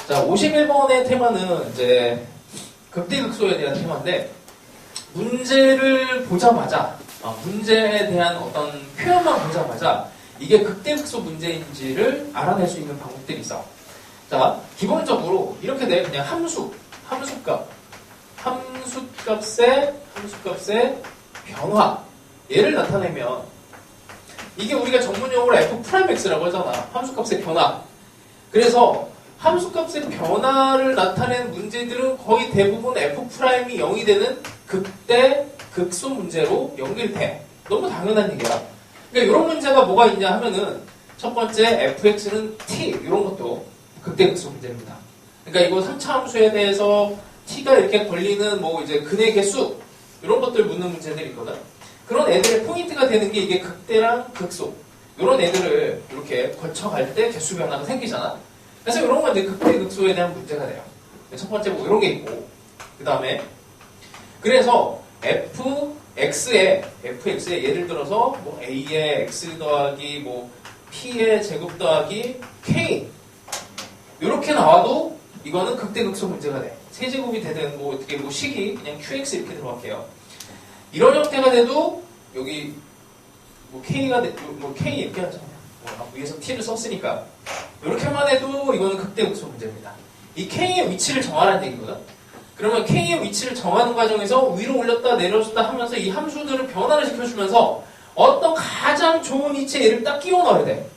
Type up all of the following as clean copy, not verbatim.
자, 51번의 테마는 이제 극대극소에 대한 테마인데, 문제를 보자마자, 문제에 대한 어떤 표현만 보자마자 이게 극대극소 문제인지를 알아낼 수 있는 방법들이 있어. 자, 기본적으로 이렇게 돼. 그냥 함수값의 변화. 얘를 나타내면 이게 우리가 전문용어로 f'x라고 하잖아. 함수값의 변화. 그래서 함수값의 변화를 나타내는 문제들은 거의 대부분 f'이 0이 되는 극대 극소 문제로 연결돼. 너무 당연한 얘기야. 그러니까 이런 문제가 뭐가 있냐 하면은 첫 번째 fx는 t 이런 것도 극대 극소 문제입니다. 그러니까 이거 3차 함수에 대해서 t가 이렇게 걸리는 뭐 이제 근의 개수 이런 것들 묻는 문제들이 있거든. 그런 애들의 포인트가 되는 게 이게 극대랑 극소 이런 애들을 이렇게 거쳐갈 때 개수 변화가 생기잖아. 그래서 이런 건 이제 극대 극소에 대한 문제가 돼요. 첫 번째 뭐 이런 게 있고 그 다음에 그래서 fx에 예를 들어서 뭐 a의 x 더하기 뭐 p의 제곱 더하기 k 이렇게 나와도 이거는 극대극소 문제가 돼. 세제곱이 되든 뭐 어떻게 뭐 식이 그냥 qx 이렇게 들어갈게요. 이런 형태가 돼도 여기 뭐 k가 뭐 k 이렇게 하잖아요. 뭐 위에서 t를 썼으니까 이렇게만 해도 이거는 극대극소 문제입니다. 이 k의 위치를 정하라는 얘기거든. 그러면 k의 위치를 정하는 과정에서 위로 올렸다 내려줬다 하면서 이 함수들을 변화를 시켜주면서 어떤 가장 좋은 위치에 얘를 딱 끼워 넣어야 돼.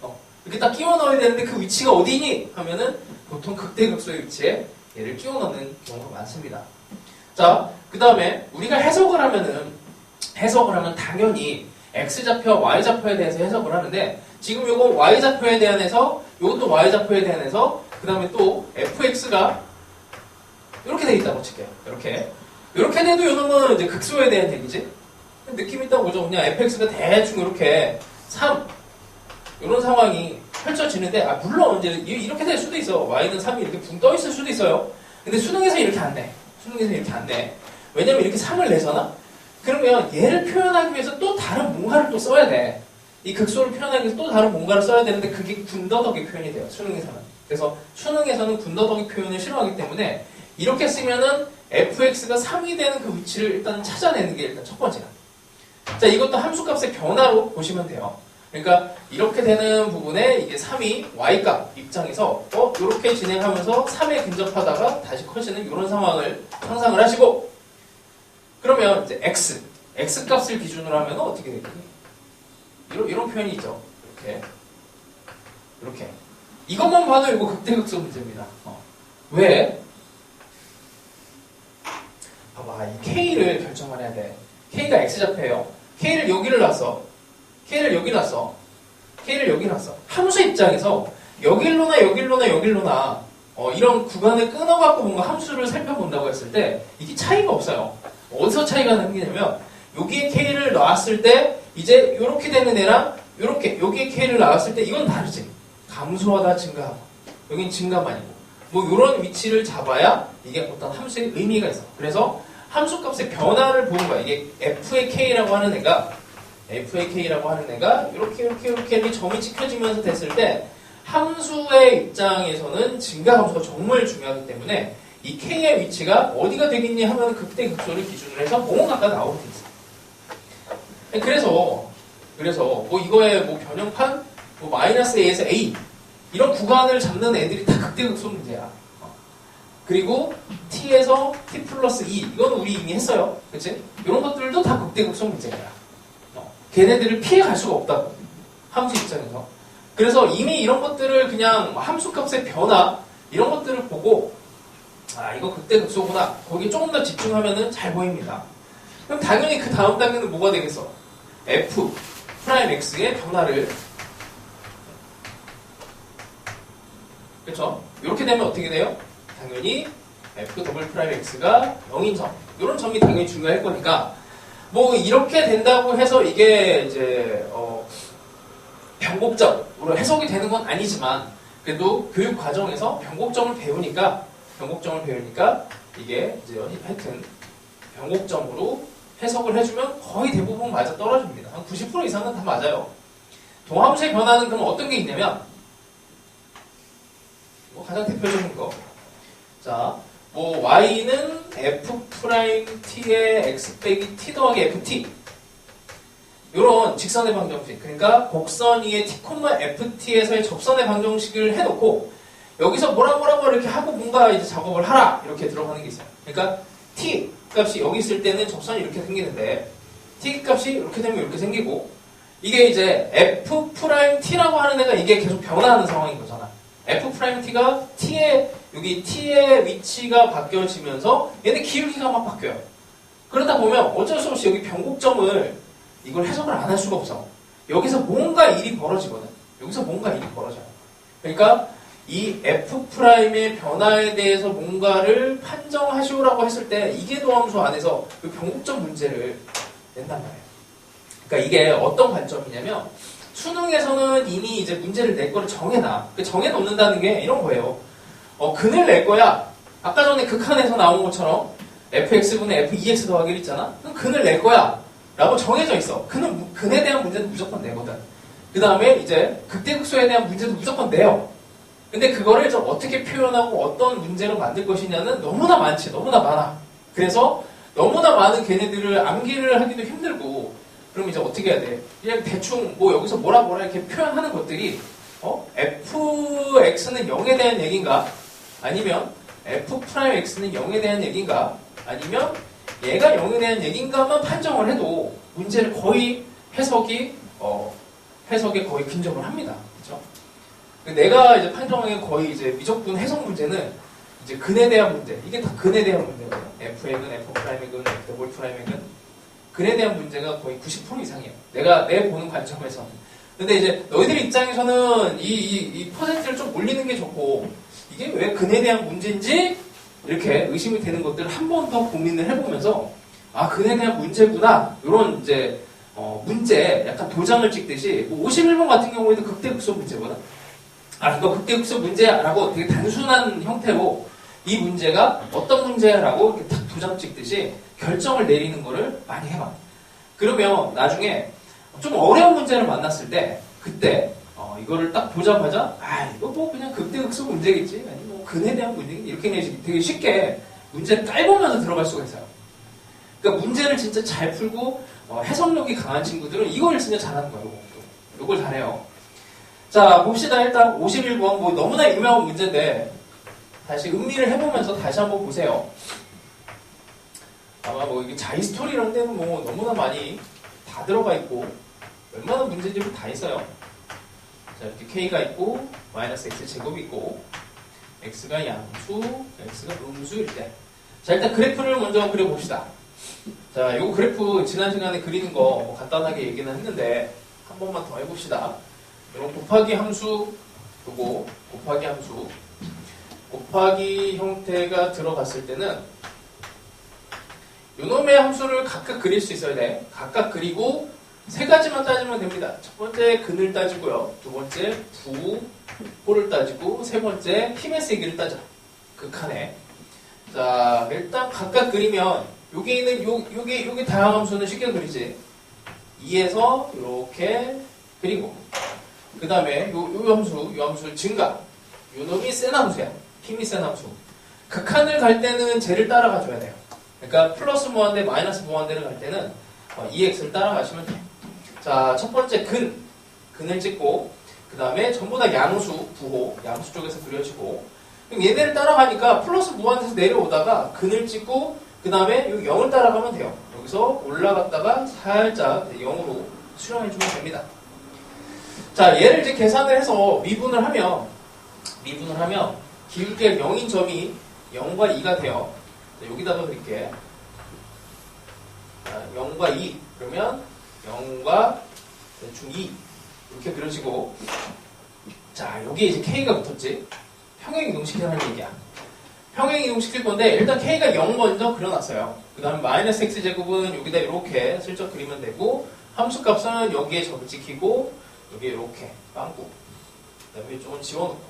이렇게 딱 끼워 넣어야 되는데 그 위치가 어디니? 하면은 보통 극대극소의 위치에 얘를 끼워 넣는 경우가 많습니다. 자, 그 다음에 우리가 해석을 하면 당연히 x좌표와 y좌표에 대해서 해석을 하는데 지금 요거 y좌표에 대한해서 요것도 y좌표에 대한해서 그 다음에 또 fx가 이렇게 돼 있다고 칠게요. 이렇게 돼도 요놈은 이제 극소에 대한 얘기지. 느낌 있다고 보죠. 그냥 fx가 대충 이렇게 3 이런 상황이 펼쳐지는데 물론 이제 이렇게 될 수도 있어. y는 3이 이렇게 붕 떠 있을 수도 있어요. 근데 수능에서 이렇게 안 돼. 왜냐면 이렇게 3을 내잖아. 그러면 얘를 표현하기 위해서 또 다른 뭔가를 또 써야 돼. 이 극소를 표현하기 위해서 또 다른 뭔가를 써야 되는데 그게 군더더기 표현이 돼요. 수능에서는. 그래서 수능에서는 군더더기 표현을 싫어하기 때문에 이렇게 쓰면은 fx가 3이 되는 그 위치를 일단 찾아내는 게 일단 첫 번째야. 자, 이것도 함수값의 변화로 보시면 돼요. 그러니까 이렇게 되는 부분에 이게 3이 y값 입장에서 이렇게 진행하면서 3에 근접하다가 다시 커지는 이런 상황을 상상을 하시고 그러면 이제 x값을 기준으로 하면 어떻게 되겠니? 이런 표현이 있죠. 이렇게 이것만 봐도 이거 극대극소 문제입니다. 왜? 봐봐, 이 k를 결정을 해야 돼. k가 x좌표예요. k를 여기를 놨어. 함수 입장에서 여길로나 이런 구간을 끊어갖고 뭔가 함수를 살펴본다고 했을 때 이게 차이가 없어요. 어디서 차이가 생기냐면 여기에 k를 놨을 때 이제 이렇게 되는 애랑 여기에 k를 놨을 때 이건 다르지. 감소하다 증가하고 여긴 증가만이고 뭐 이런 위치를 잡아야 이게 어떤 함수의 의미가 있어. 그래서 함수값의 변화를 보는 거야. 이게 f의 k라고 하는 애가 이렇게 점이 찍혀지면서 됐을 때 함수의 입장에서는 증가 함수가 정말 중요하기 때문에 이 k의 위치가 어디가 되겠니 하면 극대극소를 기준으로 해서 뭔가가 나오게 돼 있어. 그래서 뭐 이거의 뭐 변형판 뭐 -a에서 a 이런 구간을 잡는 애들이 다 극대극소 문제야. 그리고 t에서 t 플러스 2 이건 우리 이미 했어요. 그치? 이런 것들도 다 극대극소 문제야. 걔네들을 피해갈 수가 없다고. 함수 입장에서. 그래서 이미 이런 것들을 그냥 함수값의 변화 이런 것들을 보고 이거 극대극소구나. 거기 조금 더 집중하면은 잘 보입니다. 그럼 당연히 그 다음 단계는 뭐가 되겠어? f'x의 변화를 그렇죠? 이렇게 되면 어떻게 돼요? 당연히 f'x가 0인 점 이런 점이 당연히 중요할 거니까 뭐 이렇게 된다고 해서 이게 이제 변곡점으로 해석이 되는 건 아니지만 그래도 교육 과정에서 변곡점을 배우니까 이게 이제 하여튼 변곡점으로 해석을 해주면 거의 대부분 맞아 떨어집니다. 한 90% 이상은 다 맞아요. 동함수의 변화는 그럼 어떤 게 있냐면 뭐 가장 대표적인 거 자, 뭐 y는 f't의 x 빼기 t 더하기 ft 이런 직선의 방정식, 그러니까 곡선 위에 t, ft에서의 접선의 방정식을 해놓고 여기서 뭐라 이렇게 하고 뭔가 이제 작업을 하라 이렇게 들어가는 게 있어요. 그러니까 t 값이 여기 있을 때는 접선이 이렇게 생기는데 t 값이 이렇게 되면 이렇게 생기고, 이게 이제 f't라고 하는 애가 이게 계속 변화하는 상황인 거잖아. f't가 여기 t의 위치가 바뀌어지면서 얘네 기울기가 막 바뀌어요. 그러다 보면 어쩔 수 없이 여기 변곡점을 이걸 해석을 안 할 수가 없어. 여기서 뭔가 일이 벌어지거든. 여기서 뭔가 일이 벌어져요. 그러니까 이 f'의 변화에 대해서 뭔가를 판정하시오라고 했을 때 이계도함수 안에서 그 변곡점 문제를 낸단 말이에요. 그러니까 이게 어떤 관점이냐면, 수능에서는 이미 이제 문제를 낼 거를 정해놔. 정해놓는다는 게 이런 거예요. 근을 낼 거야. 아까 전에 극한에서 나온 것처럼 fx분의 f2x 더하기 1 있잖아. 그럼 근을 낼 거야 라고 정해져 있어. 근에 대한 문제는 무조건 내거든. 그 다음에 이제 극대극소에 대한 문제도 무조건 내요. 근데 그거를 좀 어떻게 표현하고 어떤 문제로 만들 것이냐는 너무나 많지, 너무나 많아. 그래서 너무나 많은 걔네들을 암기를 하기도 힘들고, 그럼 이제 어떻게 해야 돼? 그냥 대충 뭐 여기서 뭐라 이렇게 표현하는 것들이 fx는 0에 대한 얘기인가? 아니면 f'x는 0에 대한 얘기인가? 아니면 얘가 0에 대한 얘기인가만 판정을 해도 문제를 거의 해석에 거의 근접을 합니다. 그렇죠? 내가 이제 판정하기엔 거의 이제 미적분 해석 문제는 이제 근에 대한 문제, 이게 다 근에 대한 문제거든요. f의 근, f'의 근, f'의 근. 근에 대한 문제가 거의 90% 이상이에요. 내 보는 관점에서는. 근데 이제 너희들 입장에서는 이 퍼센트를 좀 올리는 게 좋고, 이게 왜 근에 대한 문제인지 이렇게 의심이 되는 것들을 한 번 더 고민을 해보면서, 아, 근에 대한 문제구나. 이런 이제 문제 약간 도장을 찍듯이, 뭐 51번 같은 경우에도 극대극소 문제거든. 아, 이거 극대극소 문제야라고 되게 단순한 형태로 이 문제가 어떤 문제야라고 이렇게 딱 도장 찍듯이 결정을 내리는 거를 많이 해봐. 그러면 나중에 좀 어려운 문제를 만났을 때, 그때 이거를 딱 보자마자, 아, 이거 뭐 그냥 극대극소 문제겠지, 아니 뭐 근에 대한 문제겠지, 이렇게 되게 쉽게 문제를 깔보면서 들어갈 수가 있어요. 그러니까 문제를 진짜 잘 풀고 해석력이 강한 친구들은 이걸 진짜 잘하는 거예요. 이걸 잘해요. 자, 봅시다. 일단 51번 뭐 너무나 유명한 문제인데 다시 음미를 해보면서 다시 한번 보세요. 아마 뭐 이게 자이스토리 이런 데는 뭐 너무나 많이 다 들어가 있고 웬만한 문제들이 다 있어요. 자, 이렇게 k가 있고 마이너스 x 제곱이 있고 x가 양수, x가 음수일 때. 자, 일단 그래프를 먼저 그려봅시다. 자, 요 그래프 지난 시간에 그리는 거 뭐 간단하게 얘기는 했는데 한 번만 더 해봅시다. 이런 곱하기 함수, 요거 곱하기 함수, 곱하기 형태가 들어갔을 때는 요놈의 함수를 각각 그릴 수 있어야 돼. 각각 그리고 세 가지만 따지면 됩니다. 첫 번째 근을 따지고요. 두 번째 부호를 따지고 세 번째 힘의 세기를 따져. 극한에. 자, 일단 각각 그리면 여기 있는 요게 다항함수는 쉽게 그리지. 2에서 이렇게 그리고 그 다음에 요 함수 증가. 요 놈이 센 함수야. 힘이 센 함수. 극한을 갈 때는 쟤를 따라가 줘야 돼요. 그러니까 플러스 무한대, 마이너스 무한대를 갈 때는 2x를 따라가시면 돼요. 자, 첫 번째 근을 찍고 그 다음에 전부 다 양수, 부호, 양수 쪽에서 그려지고, 그럼 얘네를 따라가니까 플러스 무한대에서 내려오다가 근을 찍고 그 다음에 이 0을 따라가면 돼요. 여기서 올라갔다가 살짝 0으로 수렴해주면 됩니다. 자, 얘를 이제 계산을 해서 미분을 하면 기울기가 0인 점이 0과 2가 돼요. 자, 여기다가 그릴게. 자, 0과 2 그러면 0과 대충 2 이렇게 그려지고, 자, 여기에 이제 k가 붙었지. 평행 이동시키라는 얘기야. 평행 이동시킬 건데 일단 k가 0 먼저 그려놨어요. 그 다음에 마이너스 x제곱은 여기다 이렇게 슬쩍 그리면 되고, 함수값은 여기에 점을 찍히고 여기에 이렇게 빵꾸, 그 다음에 이쪽은 지워놓고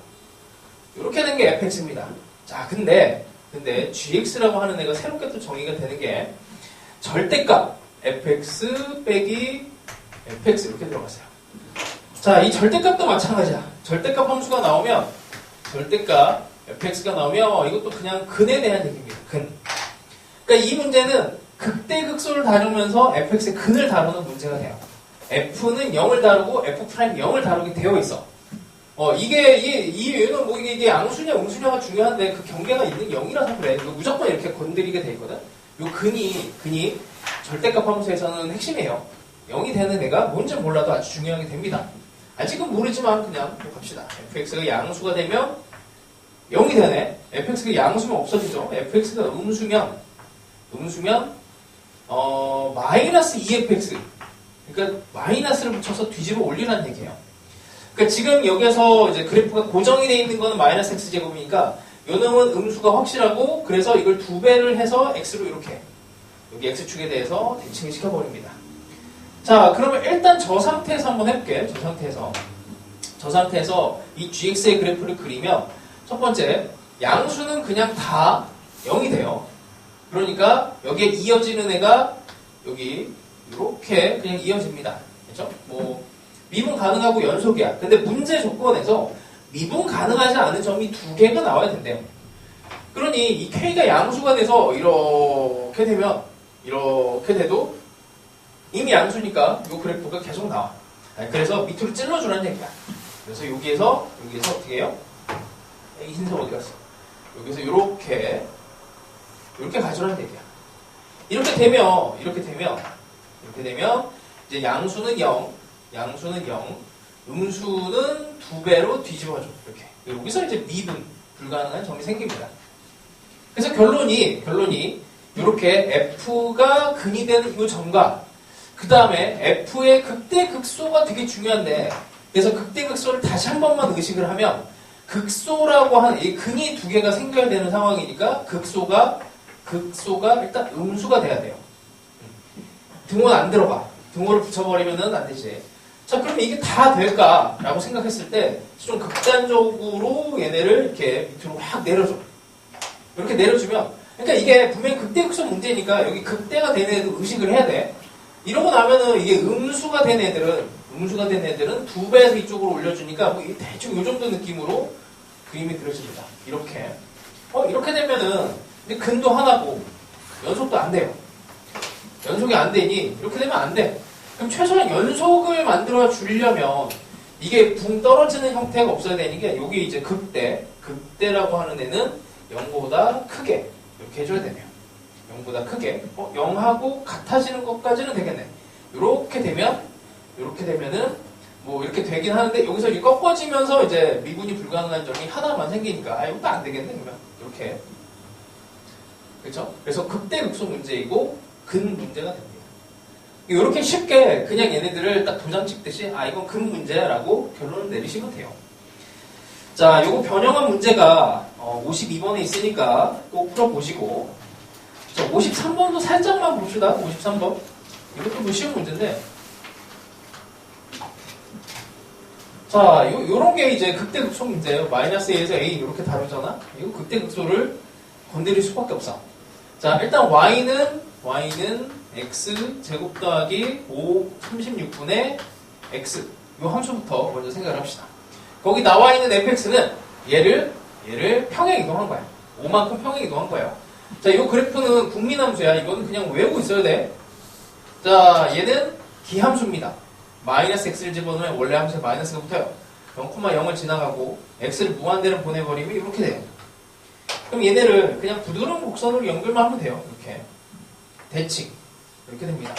이렇게 된 게 fx입니다. 자, 근데 gx라고 하는 애가 새롭게 또 정의가 되는 게 절대값 fx 빼기 fx 이렇게 들어갔어요. 자, 이 절대값도 마찬가지야. 절대값 함수가 나오면 절대값 fx가 나오면 이것도 그냥 근에 대한 얘기입니다. 근. 그러니까 이 문제는 극대극소를 다루면서 fx의 근을 다루는 문제가 돼요. f는 0을 다루고 f' 0을 다루게 되어 있어. 이유는 뭐 이게 양수냐 음수냐가 중요한데 그 경계가 있는 0이라서 그래. 이거 무조건 이렇게 건드리게 돼 있거든. 요 근이 절대값 함수에서는 핵심이에요. 0이 되는 애가 뭔지 몰라도 아주 중요하게 됩니다. 아직은 모르지만 그냥 갑시다. fx가 양수가 되면 0이 되네. fx가 양수면 없어지죠. fx가 음수면 마이너스 2fx. 그러니까 마이너스를 붙여서 뒤집어 올리라는 얘기예요. 그러니까 지금 여기에서 이제 그래프가 고정이 되어 있는 거는 마이너스 x제곱이니까 요 놈은 음수가 확실하고 그래서 이걸 2배를 해서 x로 이렇게 여기 x축에 대해서 대칭을 시켜버립니다. 자, 그러면 일단 저 상태에서 한번 해볼게요. 저 상태에서 이 gx의 그래프를 그리면 첫 번째 양수는 그냥 다 0이 돼요. 그러니까 여기에 이어지는 애가 여기 이렇게 그냥 이어집니다. 그렇죠? 뭐 미분 가능하고 연속이야. 근데 문제 조건에서 미분 가능하지 않은 점이 2개가 나와야 된대요. 그러니 이 k가 양수가 돼서 이렇게 되면 이렇게 돼도 이미 양수니까 이 그래프가 계속 나와. 그래서 밑으로 찔러주라는 얘기야. 그래서 여기에서 어떻게 해요? 이 흰색 어디 갔어? 여기서 이렇게 가져라는 얘기야. 이렇게 되면 이제 양수는 0, 음수는 2배로 뒤집어줘. 이렇게. 여기서 이제 미분 불가능한 점이 생깁니다. 그래서 결론이 이렇게 f가 근이 되는 이 점과 그 다음에 f의 극대극소가 되게 중요한데 그래서 극대극소를 다시 한 번만 의식을 하면 극소라고 하는 이 근이 2개가 생겨야 되는 상황이니까 극소가 일단 음수가 돼야 돼요. 등호는 안 들어가. 등호를 붙여버리면은 안 되지. 자, 그러면 이게 다 될까라고 생각했을 때 좀 극단적으로 얘네를 이렇게 밑으로 확 내려줘. 이렇게 내려주면 그러니까 이게 분명히 극대극소 문제니까 여기 극대가 되는 애도 의식을 해야 돼. 이러고 나면은 이게 음수가 된 애들은 2배에서 이쪽으로 올려주니까 뭐 대충 요 정도 느낌으로 그림이 그려집니다. 이렇게 되면은 근데 근도 하나고 연속도 안 돼요. 연속이 안 되니 이렇게 되면 안 돼. 그럼 최소한 연속을 만들어 주려면 이게 붕 떨어지는 형태가 없어야 되는 게 여기 이제 극대라고 하는 애는 0보다 크게 이렇게 해줘야 되네요. 0보다 크게 0하고 같아지는 것까지는 되겠네. 이렇게 되면은 뭐 이렇게 되긴 하는데 여기서 이렇게 꺾어지면서 이제 미분이 불가능한 점이 하나만 생기니까 이것도 안 되겠네. 그러면 이렇게 그렇죠? 그래서 극대극소 문제이고 근 문제가 됩니다. 이렇게 쉽게 그냥 얘네들을 딱 도장 찍듯이 이건 근 문제라고 결론을 내리시면 돼요. 자, 요거 변형한 문제가 52번에 있으니까 꼭 풀어보시고 자, 53번도 살짝만 봅시다. 53번 이것도 뭐 쉬운 문제인데 자, 요런 게 이제 극대극소 문제예요. 마이너스 A에서 A 이렇게 다루잖아. 이거 극대극소를 건드릴 수밖에 없어. 자, 일단 Y는 X 제곱 더하기 36분의 X 요 함수부터 먼저 생각을 합시다. 거기 나와 있는 fx는 얘를 평행 이동한 거야. 5만큼 평행 이동한 거예요. 자, 이 그래프는 국민함수야. 이거는 그냥 외우고 있어야 돼. 자, 얘는 기함수입니다. 마이너스 x를 집어넣으면 원래 함수에 마이너스가 붙어요. 0,0을 지나가고 x를 무한대로 보내버리면 이렇게 돼요. 그럼 얘네를 그냥 부드러운 곡선으로 연결만 하면 돼요. 이렇게 대칭 이렇게 됩니다.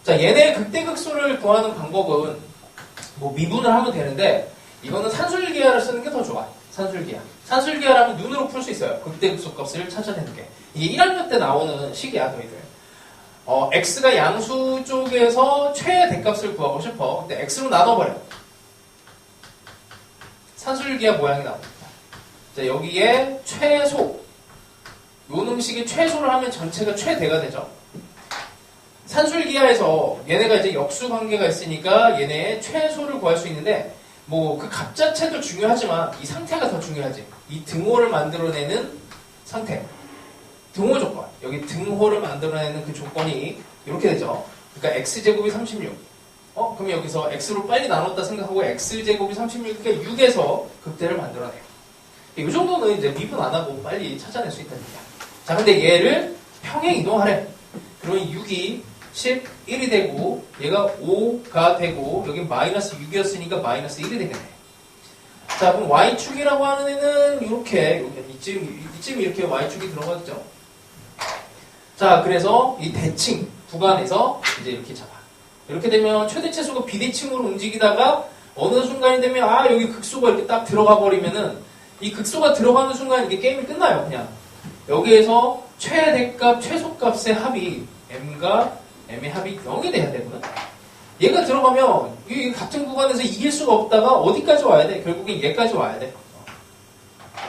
자, 얘네의 극대극소를 구하는 방법은 뭐 미분을 하면 되는데 이거는 산술기하를 쓰는 게 더 좋아. 산술기하라면 눈으로 풀 수 있어요. 극대극소 값을 찾아내는 게. 이게 1학년 때 나오는 식이야, 너희들. x가 양수 쪽에서 최대값을 구하고 싶어. 근데 x로 나눠버려. 산술기하 모양이 나옵니다. 자, 여기에 최소. 요 놈식이 최소를 하면 전체가 최대가 되죠. 산술기하에서 얘네가 이제 역수 관계가 있으니까 얘네의 최소를 구할 수 있는데 뭐 그 값 자체도 중요하지만 이 상태가 더 중요하지. 이 등호를 만들어내는 상태. 등호 조건. 여기 등호를 만들어내는 그 조건이 이렇게 되죠. 그러니까 x제곱이 36. 그럼 여기서 x로 빨리 나눴다 생각하고 x제곱이 36, 그러니까 6에서 극대를 만들어내요. 이 정도는 이제 미분 안 하고 빨리 찾아낼 수 있다는 얘기야. 자, 근데 얘를 평행 이동하래. 그러면 6이 11이 되고, 얘가 5가 되고, 여기 마이너스 6이었으니까 마이너스 1이 되겠네. 자, 그럼 y축이라고 하는 애는 이렇게, 이쯤 이렇게 y축이 들어가겠죠. 자, 그래서 이 대칭 구간에서 이제 이렇게 잡아. 이렇게 되면 최대체수가 비대칭으로 움직이다가 어느 순간이 되면 여기 극소가 이렇게 딱 들어가 버리면은 이 극소가 들어가는 순간 이게 게임이 끝나요, 그냥. 여기에서 최대값, 최소값의 합이 m과 m의 합이 0이 돼야 되거든. 얘가 들어가면 이 같은 구간에서 이길 수가 없다가 어디까지 와야 돼? 결국엔 얘까지 와야 돼.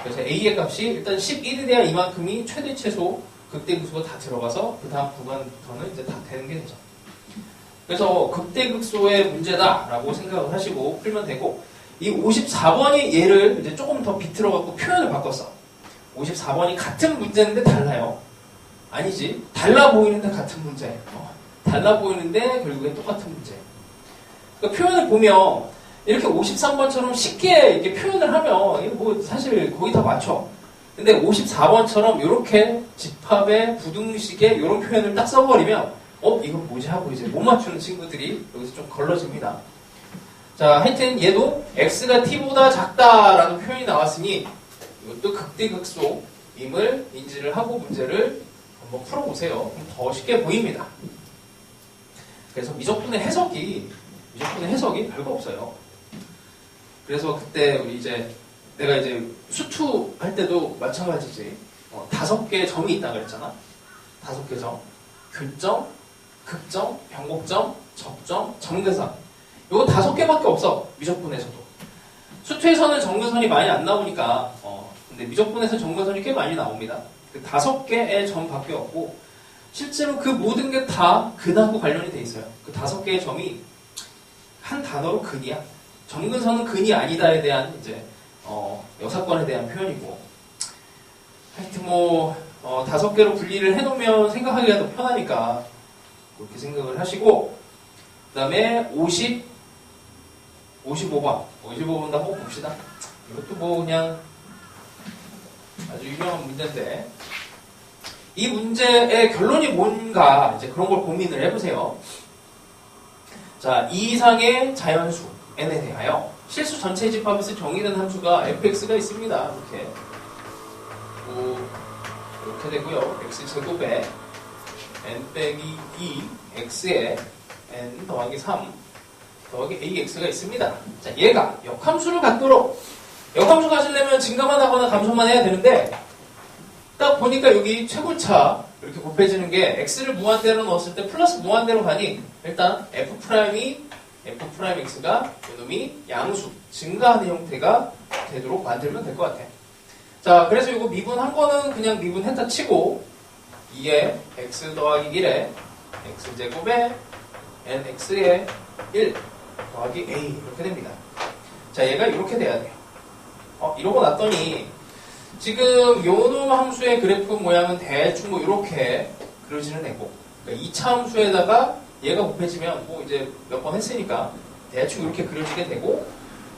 그래서 a의 값이 일단 11이 돼야 이만큼이 최대 최소 극대극소가 다 들어가서 그 다음 구간부터는 이제 다 되는 게 되죠. 그래서 극대극소의 문제다라고 생각을 하시고 풀면 되고, 이 54번이 얘를 이제 조금 더 비틀어 갖고 표현을 바꿨어. 54번이 같은 문제인데 달라요. 아니지. 달라 보이는데 같은 문제. 달라 보이는데 결국엔 똑같은 문제. 그러니까 표현을 보면 이렇게 53번처럼 쉽게 이렇게 표현을 하면 이거 뭐 사실 거의 다 맞춰. 근데 54번처럼 이렇게 집합의 부등식에 이런 표현을 딱 써버리면 이건 뭐지 하고 이제 못 맞추는 친구들이 여기서 좀 걸러집니다. 자, 하여튼 얘도 x가 t보다 작다라는 표현이 나왔으니 이것도 극대극소임을 인지를 하고 문제를 한번 풀어보세요. 그럼 더 쉽게 보입니다. 그래서 미적분의 해석이 별거 없어요. 그래서 그때 우리 내가 수투 할 때도 마찬가지지. 5개의 점이 있다 그랬잖아. 5개 점. 교점, 극점, 변곡점, 접점, 점근선. 요거 5개밖에 없어. 미적분에서도. 수투에서는 점근선이 많이 안 나오니까 근데 미적분에서 점근선이 꽤 많이 나옵니다. 그 5개의 점밖에 없고 실제로 그 모든 게 다 근하고 관련이 돼 있어요. 그 5개의 점이 한 단어로 근이야. 점근선은 근이 아니다에 대한 여사건에 대한 표현이고, 하여튼 5개로 분리를 해놓으면 생각하기가 더 편하니까 그렇게 생각을 하시고, 그 다음에 55번 한번 봅시다. 이것도 그냥 아주 유명한 문제인데, 이 문제의 결론이 뭔가 이제 그런 걸 고민을 해보세요. 자, 이 이상의 자연수 n에 대하여 실수 전체 집합에서 정의된 함수가 fx가 있습니다. 이렇게 이렇게 되고요. x제곱에 n 빼기 2 x에 n 더하기 3 더하기 ax가 있습니다. 자, 얘가 역함수를 갖도록, 역함수 가지려면 증가만 하거나 감소만 해야 되는데, 딱 보니까 여기 최고차 이렇게 곱해지는 게 x를 무한대로 넣었을 때 플러스 무한대로 가니 일단 f'x가 이놈이 양수, 증가하는 형태가 되도록 만들면 될 것 같아. 자, 그래서 이거 미분한 거는 그냥 미분했다 치고 2에 x 더하기 1에 x제곱에 nx에 1 더하기 a 이렇게 됩니다. 자, 얘가 이렇게 돼야 돼요. 이러고 났더니 지금 요놈 함수의 그래프 모양은 대충 이렇게 그려지는 애고, 그러니까 2차 함수에다가 얘가 곱해지면 이제 몇 번 했으니까 대충 이렇게 그려지게 되고,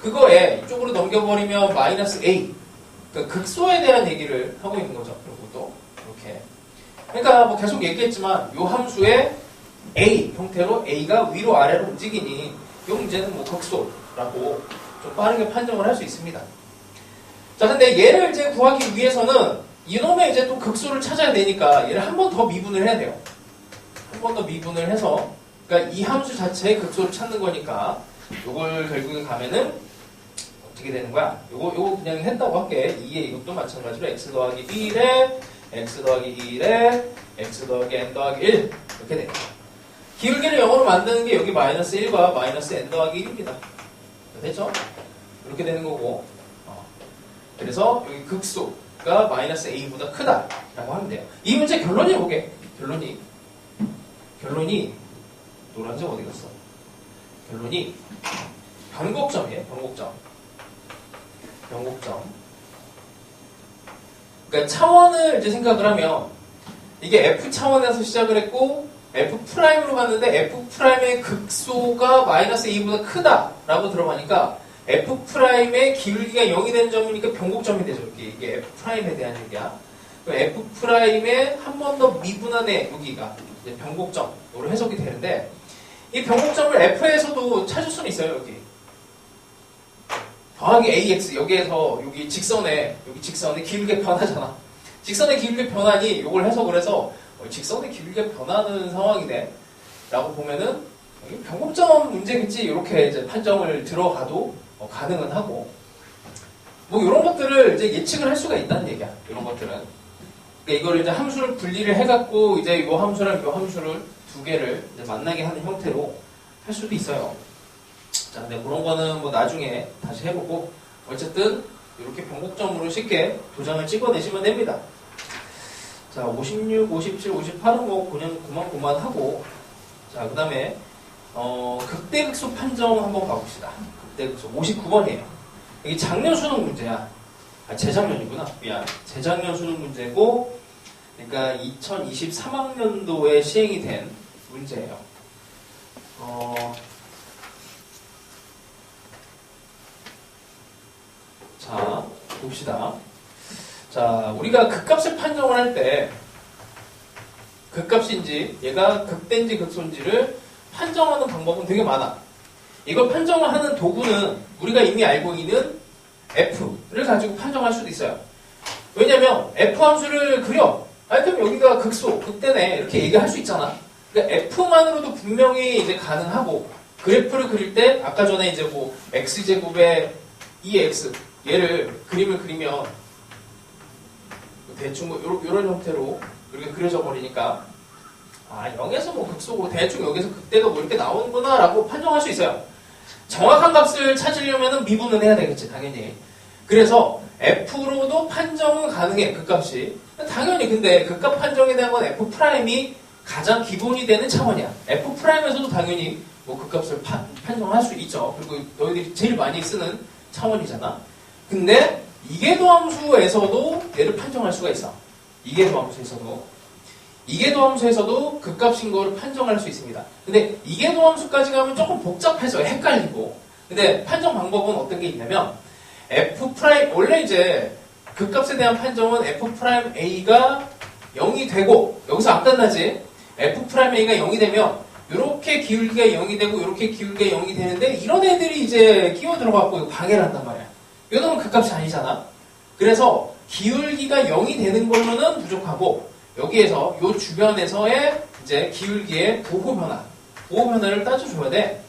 그거에 이쪽으로 넘겨버리면 마이너스 a, 그러니까 극소에 대한 얘기를 하고 있는 거죠. 그리고 또 이렇게, 그러니까 계속 얘기했지만 요 함수의 a 형태로 a가 위로 아래로 움직이니 이 문제는 극소라고 좀 빠르게 판정을 할 수 있습니다. 자, 근데 얘를 이제 구하기 위해서는 이놈의 이제 또 극소를 찾아야 되니까 얘를 한 번 더 미분을 해야 돼요. 한 번 더 미분을 해서, 그러니까 이 함수 자체의 극소를 찾는 거니까 요걸 결국에 가면은 어떻게 되는 거야? 요거 그냥 했다고 할게. 2에 이것도 마찬가지로 x 더하기 1에 x 더하기 2에 x 더하기 n 더하기 1 이렇게 돼요. 기울기를 영어로 만드는 게 여기 마이너스 1과 마이너스 n 더하기 1입니다. 됐죠? 이렇게 되는 거고, 그래서 여기 극소가 마이너스 a보다 크다라고 하면 돼요. 이 문제 결론이 보게. 결론이 노란색 어디 갔어? 결론이 변곡점이에요. 변곡점. 그러니까 차원을 이제 생각을 하면 이게 f 차원에서 시작을 했고 f 프라임으로 갔는데 f 프라임의 극소가 마이너스 a보다 크다라고 들어가니까 F'의 기울기가 0이 되는 점이니까 변곡점이 되죠. 이게 F'에 대한 얘기야. F'에 한 번 더 미분한의 여기가 이제 변곡점으로 해석이 되는데, 이 변곡점을 F에서도 찾을 수는 있어요. 여기 더하기 AX, 여기에서 여기 직선의 기울기가 변하잖아. 직선의 기울기 변하니 이걸 해석을 해서 직선의 기울기가 변하는 상황이네 라고 보면은 변곡점 문제겠지, 이렇게 이제 판정을 들어가도 가능은 하고, 뭐 이런 것들을 이제 예측을 할 수가 있다는 얘기야. 이런 것들은. 그러니까 이걸 이제 함수를 분리를 해갖고 이제 이 함수랑 이 함수를 두 개를 이제 만나게 하는 형태로 할 수도 있어요. 자, 근데 그런 거는 뭐 나중에 다시 해보고, 어쨌든 이렇게 변곡점으로 쉽게 도장을 찍어내시면 됩니다. 자, 56, 57, 58은 뭐 그냥 고만고만하고, 자, 그 다음에 극대극소 판정 한번 가봅시다. 극대극소 59번이에요. 이게 작년 수능 문제야. 재작년이구나. 미안. 재작년 수능 문제고, 그러니까 2023학년도에 시행이 된 문제예요. 자, 봅시다. 자, 우리가 극값을 판정을 할 때, 극값인지, 얘가 극대인지 극소인지를 판정하는 방법은 되게 많아. 이걸 판정을 하는 도구는 우리가 이미 알고 있는 F를 가지고 판정할 수도 있어요. 왜냐면 F 함수를 그려. 그럼 여기가 극소, 극대네. 이렇게 얘기할 수 있잖아. 그러니까 F만으로도 분명히 이제 가능하고, 그래프를 그릴 때 아까 전에 이제 뭐 X제곱에 2X 얘를 그림을 그리면 대충 뭐 이런 형태로 이렇게 그려져 버리니까 0에서 뭐 극소고 대충 여기서 극대가 뭐 이렇게 나오는구나 라고 판정할 수 있어요. 정확한 값을 찾으려면 미분은 해야 되겠지, 당연히. 그래서 F로도 판정은 가능해, 극값이. 당연히 근데 극값 판정에 대한 건 F'이 가장 기본이 되는 차원이야. F'에서도 당연히 뭐 극값을 판정할 수 있죠. 그리고 너희들이 제일 많이 쓰는 차원이잖아. 근데 이계도함수에서도 얘를 판정할 수가 있어. 이계도함수에서도 극값인 거를 판정할 수 있습니다. 근데 이계도함수까지 가면 조금 복잡해서 헷갈리고, 근데 판정 방법은 어떤 게 있냐면 F' 원래 이제 극값에 대한 판정은 F'A가 0이 되고, 여기서 안 끝나지. F'A가 0이 되면 이렇게 기울기가 0이 되고 이렇게 기울기가 0이 되는데, 이런 애들이 이제 끼어 들어가고 방해를 한단 말이야. 이거는 극값이 아니잖아. 그래서 기울기가 0이 되는 걸로는 부족하고, 여기에서 이 주변에서의 이제 기울기의 부호 변화를 따져줘야 돼.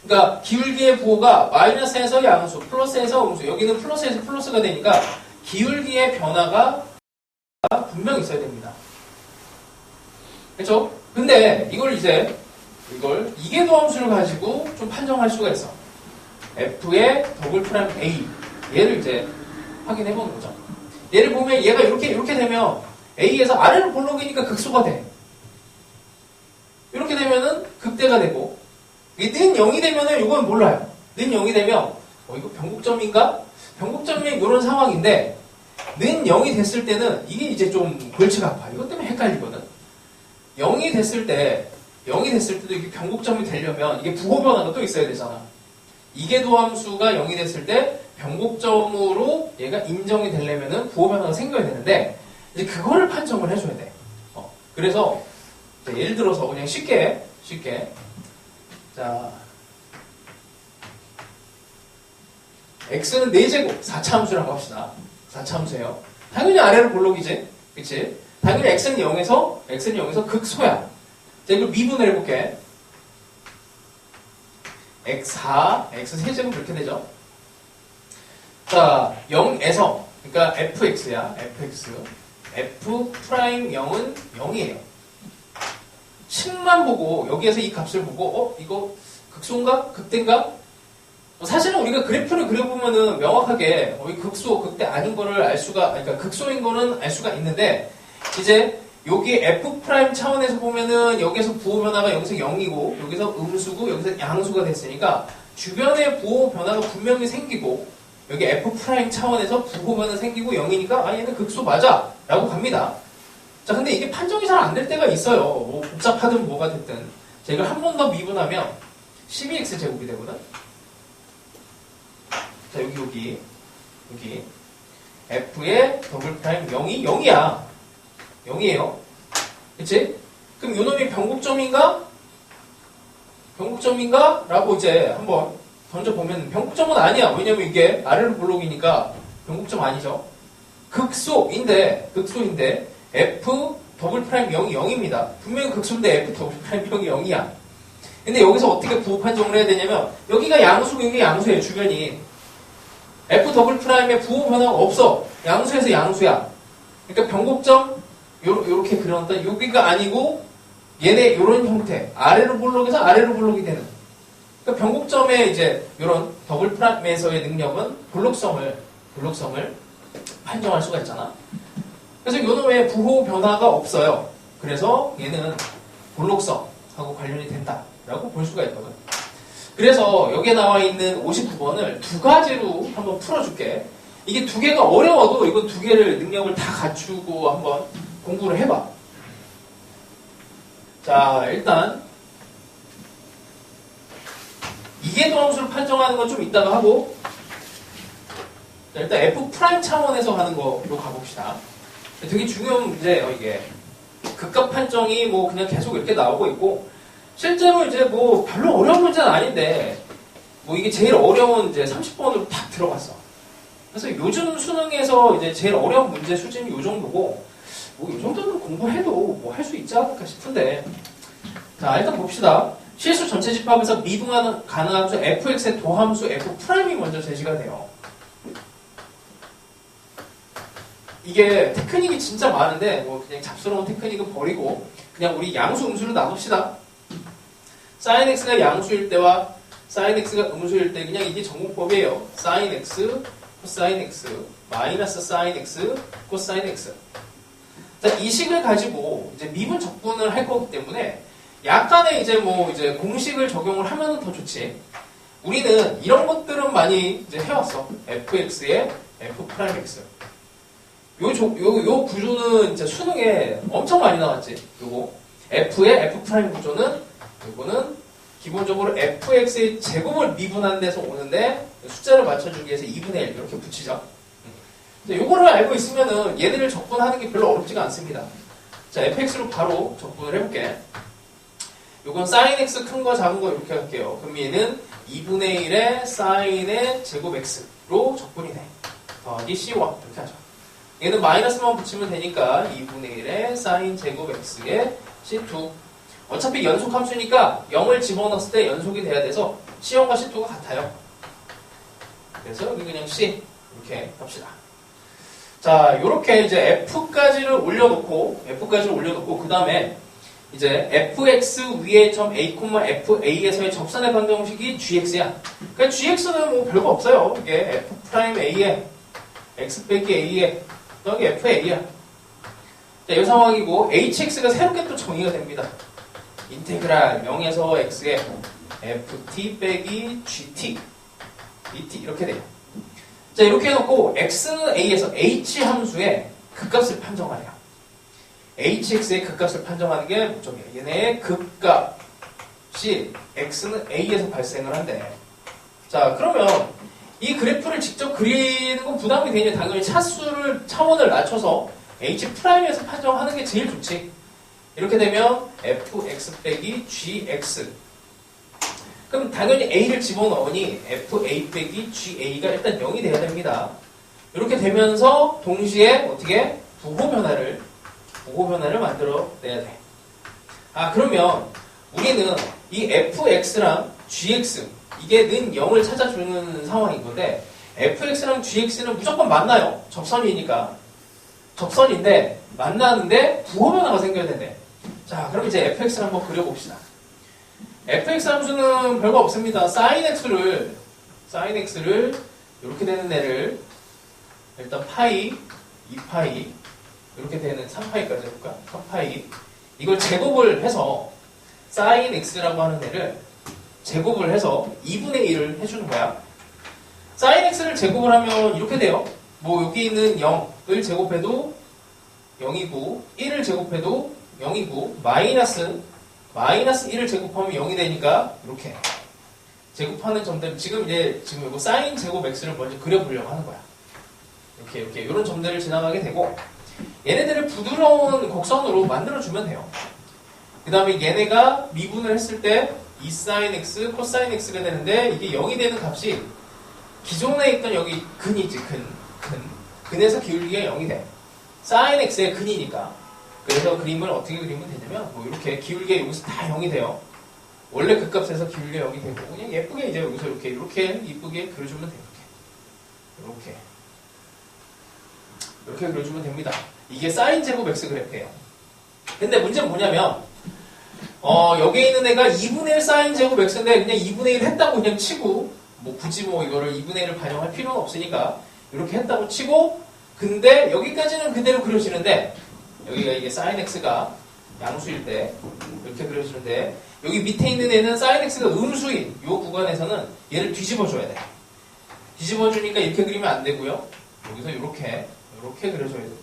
그러니까 기울기의 부호가 마이너스에서 양수, 플러스에서 음수, 여기는 플러스에서 플러스가 되니까 기울기의 변화가 분명히 있어야 됩니다. 그렇죠? 근데 이걸 이계도함수를 가지고 좀 판정할 수가 있어. F의 더블 프라임 A, 얘를 이제 확인해 보는 거죠. 얘를 보면 얘가 이렇게 되면 A에서 아래로 볼록이니까 극소가 돼. 이렇게 되면은 극대가 되고, 는 0이 되면은 이건 몰라요. 는 0이 되면 이거 변곡점인가? 변곡점이 이런 상황인데, 는 0이 됐을 때는 이게 이제 좀 골치가 아파. 이것 때문에 헷갈리거든. 0이 됐을 때도 이게 변곡점이 되려면 이게 부호 변화가 또 있어야 되잖아. 이계도함수가 0이 됐을 때 변곡점으로 얘가 인정이 되려면은 부호 변화가 생겨야 되는데, 이제 그거를 판정을 해줘야 돼. 그래서 예를 들어서 그냥 쉽게 자, x는 4제곱 4차 함수라고 합시다. 4차 함수예요. 당연히 아래로 볼록이지, 그치? 당연히 x는 0에서 극소야. 자, 이걸 미분을 해볼게. x4, x 세제곱 그렇게 되죠. 자, 0에서, 그러니까 fx야, fx. F'0은 0이에요. 층만 보고, 여기에서 이 값을 보고, 이거 극소인가? 극대인가? 사실은 우리가 그래프를 그려보면은 명확하게, 이 극소, 극대 아닌 거를 그러니까 극소인 거는 알 수가 있는데, 이제, 여기 F' 차원에서 보면은, 여기서 부호 변화가 여기서 0이고, 여기서 음수고, 여기서 양수가 됐으니까, 주변에 부호 변화가 분명히 생기고, 여기 F' 차원에서 부호 변화 생기고 0이니까, 얘는 극소 맞아! 라고 갑니다. 자, 근데 이게 판정이 잘 안 될 때가 있어요. 뭐, 복잡하든 뭐가 됐든. 자, 이걸 한 번 더 미분하면 12x 제곱이 되거든? 자, 여기. f의 더블 프라임 0이 0이야. 0이에요. 그치? 그럼 요놈이 변곡점인가? 변곡점인가? 라고 이제 한번 던져보면 변곡점은 아니야. 왜냐면 이게 아래로 볼록이니까 변곡점 아니죠. 극소인데 f 더블 프라임 0이 0입니다. 분명히 극소인데 f 더블 프라임 0이 0이야. 근데 여기서 어떻게 부호 판정을 해야 되냐면 여기가 양수고 여기 양수예요. 주변이. f 더블 프라임의 부호 변화가 없어. 양수에서 양수야. 그러니까 변곡점 요렇게 그려놨다. 여기가 아니고 얘네 요런 형태. 아래로 볼록에서 아래로 볼록이 되는. 그러니까 변곡점의 이제 요런 더블 프라임에서의 능력은 볼록성을 판정할 수가 있잖아. 그래서 요놈의 부호 변화가 없어요. 그래서 얘는 볼록성하고 관련이 된다라고 볼 수가 있거든. 그래서 여기에 나와 있는 59번을 두 가지로 한번 풀어줄게. 이게 두 개가 어려워도 이거 두 개를 능력을 다 갖추고 한번 공부를 해봐. 자, 일단 이계도 함수를 판정하는 건 좀 이따가 하고, 자, 일단 f 프라임 차원에서 하는 거로 가봅시다. 되게 중요한 문제예요, 이게. 극값 판정이 뭐 그냥 계속 이렇게 나오고 있고, 실제로 이제 뭐 별로 어려운 문제는 아닌데, 뭐 이게 제일 어려운 이제 30번으로 딱 들어갔어. 그래서 요즘 수능에서 이제 제일 어려운 문제 수준이 요 정도고, 뭐 이 정도는 공부해도 뭐 할 수 있지 않을까 싶은데. 자, 일단 봅시다. 실수 전체 집합에서 미분 가능한 함수 fx의 도함수 f 프라임이 먼저 제시가 돼요. 이게 테크닉이 진짜 많은데 뭐 그냥 잡스러운 테크닉은 버리고 그냥 우리 양수 음수를 나눕시다. sin x가 양수일 때와 sin x가 음수일 때 그냥 이게 전공법이에요. sin x, cosine x, 마이너스 sin x, cosine x. 자, 이 식을 가지고 이제 미분 적분을 할 거기 때문에 약간의 이제 뭐 이제 공식을 적용을 하면 더 좋지. 우리는 이런 것들은 많이 이제 해왔어. fx에 f 프라임 x. 요 구조는 이제 수능에 엄청 많이 나왔지. 요거 f의 f 프라임 구조는 요거는 기본적으로 fx의 제곱을 미분하는 데서 오는데 숫자를 맞춰주기 위해서 2분의 1 이렇게 붙이죠. 요거를 알고 있으면은 얘들을 적분하는 게 별로 어렵지가 않습니다. 자, fx로 바로 적분을 해볼게. 요건 sin x 큰 거 작은 거 이렇게 할게요. 그럼 얘는 2분의 1의 sin의 제곱 x로 적분이네. 더하기 c1 이렇게 하죠. 얘는 마이너스만 붙이면 되니까 2분의 1의 sin 제곱 x의 c2. 어차피 연속 함수니까 0을 집어넣었을 때 연속이 돼야 돼서 c1과 c2가 같아요. 그래서 여기 그냥 c 이렇게 합시다. 자, 요렇게 이제 f까지를 올려놓고 그 다음에 이제 fx 위에 점 a, fa에서의 접선의 방정식이 gx야. 그러니까 gx는 뭐 별거 없어요. 이게 f 프라임 a에 x 빼기 a에 여기 fa야. 자, 이 상황이고 hx가 새롭게 또 정의가 됩니다. 인테그랄 0에서 x에 ft 빼기 gt dt 이렇게 돼요. 자, 이렇게 해놓고 x는 a에서 h 함수의 극값을 판정하래요. hx의 극값을 판정하는 게 목적이에요. 얘네의 극값이 x는 a에서 발생을 한대. 자, 그러면 이 그래프를 직접 그리는 건 부담이 되냐? 당연히 차원을 낮춰서 h 프라임에서 판정하는 게 제일 좋지. 이렇게 되면 fx 빼기 gx. 그럼 당연히 a를 집어넣으니 fa 빼기 ga가 일단 0이 돼야 됩니다. 이렇게 되면서 동시에 어떻게 부호 변화를 만들어내야 돼. 아, 그러면 우리는 이 fx랑 gx 이게 는 0을 찾아주는 상황인 건데 fx랑 gx는 무조건 만나요. 접선이니까. 접선인데 만나는데 부호 변화가 생겨야 되네. 자, 그럼 이제 fx를 한번 그려봅시다. fx 함수는 별거 없습니다. sin x를 이렇게 되는 애를 일단 파이, 2파이 이렇게 되는 3파이까지 해볼까? 3파이 이걸 제곱을 해서 sin x라고 하는 애를 제곱을 해서 2분의 1을 해주는 거야. sin x를 제곱을 하면 이렇게 돼요. 뭐 여기 있는 0을 제곱해도 0이고 1을 제곱해도 0이고 마이너스 1을 제곱하면 0이 되니까 이렇게 제곱하는 점들, 지금 이거 사인 제곱 x를 먼저 그려보려고 하는 거야. 이렇게 이런 점들을 지나가게 되고, 얘네들을 부드러운 곡선으로 만들어주면 돼요. 그 다음에 얘네가 미분을 했을 때 2sin x, cosine x가 되는데, 이게 0이 되는 값이 기존에 있던 여기 근이지, 근에서 기울기가 0이 돼. sin x의 근이니까. 그래서 그림을 어떻게 그리면 되냐면, 뭐 이렇게 기울기가 여기서 다 0이 돼요. 원래 그 값에서 기울기가 0이 되고, 그냥 예쁘게 이제 여기서 이렇게 이쁘게 그려주면 돼요. 이렇게 그려주면 됩니다. 이게 사인 제곱 x 그래프예요. 근데 문제는 뭐냐면, 여기에 있는 애가 2분의 1 사인 제곱 x인데 그냥 2분의 1 했다고 그냥 치고, 뭐 굳이 뭐 이거를 2분의 1을 반영할 필요는 없으니까 이렇게 했다고 치고, 근데 여기까지는 그대로 그려지는데, 여기가 이게 사인 x가 양수일 때 이렇게 그려지는데, 여기 밑에 있는 애는 사인 x가 음수인 이 구간에서는 얘를 뒤집어줘야 돼. 뒤집어주니까 이렇게 그리면 안 되고요. 여기서 이렇게 그려줘야 됩니다.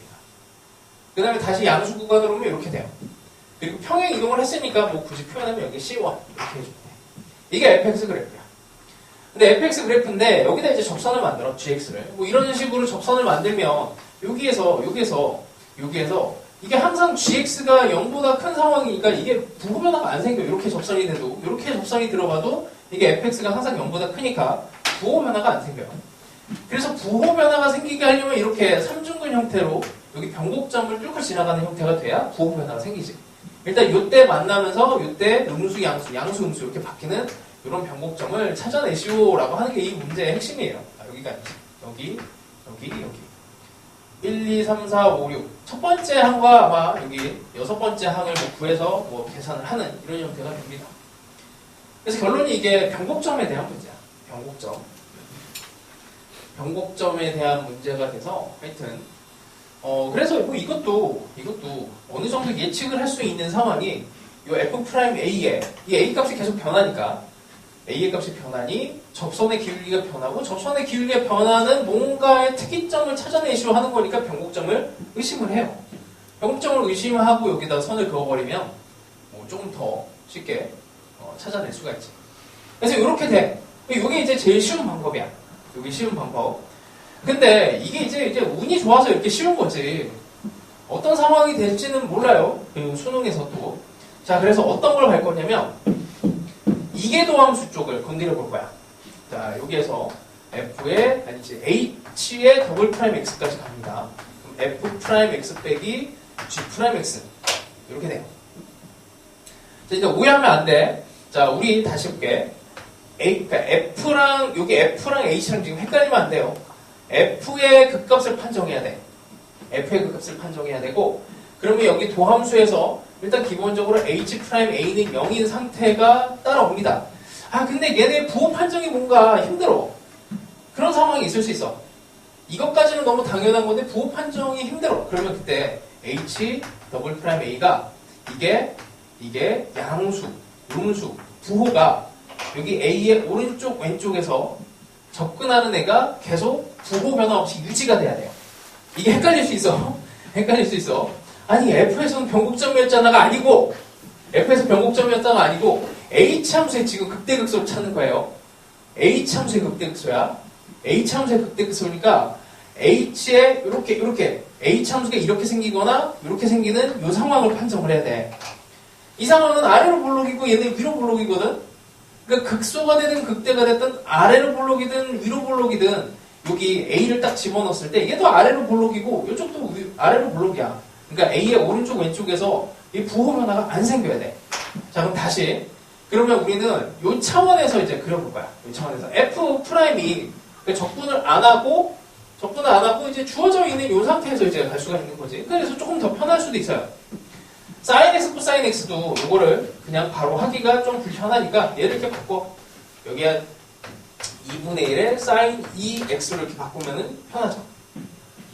그 다음에 다시 양수 구간으로 오면 이렇게 돼요. 그리고 평행 이동을 했으니까 뭐 굳이 표현하면 여기 C1 이렇게 해주면 돼. 이게 fx 그래프야. 근데 fx 그래프인데 여기다 이제 접선을 만들어, gx를. 뭐 이런 식으로 접선을 만들면 여기에서 이게 항상 gx가 0보다 큰 상황이니까 이게 부호 변화가 안 생겨. 이렇게 접선이 돼도, 이렇게 접선이 들어가도 이게 fx가 항상 0보다 크니까 부호 변화가 안 생겨요. 그래서 부호 변화가 생기게 하려면 이렇게 삼중근 형태로 여기 변곡점을 뚫고 지나가는 형태가 돼야 부호 변화가 생기지. 일단 요때 만나면서 요때 음수, 양수, 음수 이렇게 바뀌는 이런 변곡점을 찾아내시오라고 하는 게 이 문제의 핵심이에요. 여기가 여기 1, 2, 3, 4, 5, 6 첫 번째 항과 아마 여기 여섯 번째 항을 뭐 구해서 뭐 계산을 하는 이런 형태가 됩니다. 그래서 결론이 이게 변곡점에 대한 문제야. 변곡점에 대한 문제가 돼서 하여튼 그래서 뭐 이것도 어느 정도 예측을 할 수 있는 상황이 이 f'A의 이 A 값이 계속 변하니까 A의 값이 변하니 접선의 기울기가 변하고 접선의 기울기가 변하는 뭔가의 특이점을 찾아내시려 하는 거니까 변곡점을 의심을 해요. 변곡점을 의심하고 여기다 선을 그어버리면 뭐 조금 더 쉽게 찾아낼 수가 있지. 그래서 이렇게 돼. 이게 이제 제일 쉬운 방법이야. 이게 쉬운 방법. 근데 이게 이제 운이 좋아서 이렇게 쉬운 거지. 어떤 상황이 될지는 몰라요. 수능에서도. 자, 그래서 어떤 걸 할 거냐면 이계 도함수 쪽을 건드려 볼 거야. 자, 여기에서 H의 더블 프라임 X까지 갑니다. 그럼 F 프라임 X 빼기 G 프라임 X. 이렇게 돼요. 자, 이제 오해하면 안 돼. 자, 우리 다시 볼게. 그러니까 F랑 H랑 지금 헷갈리면 안 돼요. F의 극값을 판정해야 돼. F의 극값을 판정해야 되고, 그러면 여기 도함수에서 일단 기본적으로 H'A는 0인 상태가 따라옵니다. 아, 근데 얘네 부호 판정이 뭔가 힘들어. 그런 상황이 있을 수 있어. 이것까지는 너무 당연한 건데 부호 판정이 힘들어. 그러면 그때 H'A가 이게 양수, 음수, 부호가 여기 A의 오른쪽 왼쪽에서 접근하는 애가 계속 부호 변화 없이 유지가 돼야 돼요. 이게 헷갈릴 수 있어. 아니 F에서는 변곡점이었잖아가 아니고 H함수의 지금 극대극소를 찾는 거예요. H함수의 극대극소야. H함수의 극대극소니까 H에 이렇게 H함수가 이렇게 생기거나 이렇게 생기는 이 상황을 판정을 해야 돼. 이 상황은 아래로 볼록이고 얘는 위로 볼록이거든. 그러니까 극소가 되든 극대가 됐든 아래로 볼록이든 위로 볼록이든 여기 A를 딱 집어넣었을 때 얘도 아래로 볼록이고 이쪽도 아래로 볼록이야. 그러니까 A의 오른쪽 왼쪽에서 이 부호 변화가 안 생겨야 돼. 자, 그럼 다시. 그러면 우리는 이 차원에서 이제 그려볼 거야. 이 차원에서 F 프라임이 적분을 안 하고 이제 주어져 있는 이 상태에서 이제 갈 수가 있는 거지. 그래서 조금 더 편할 수도 있어요. sin x, cosine x도 이거를 그냥 바로 하기가 좀 불편하니까 얘를 이렇게 바꿔. 여기에 2분의 1에 sin 2x로 이렇게 바꾸면은 편하죠.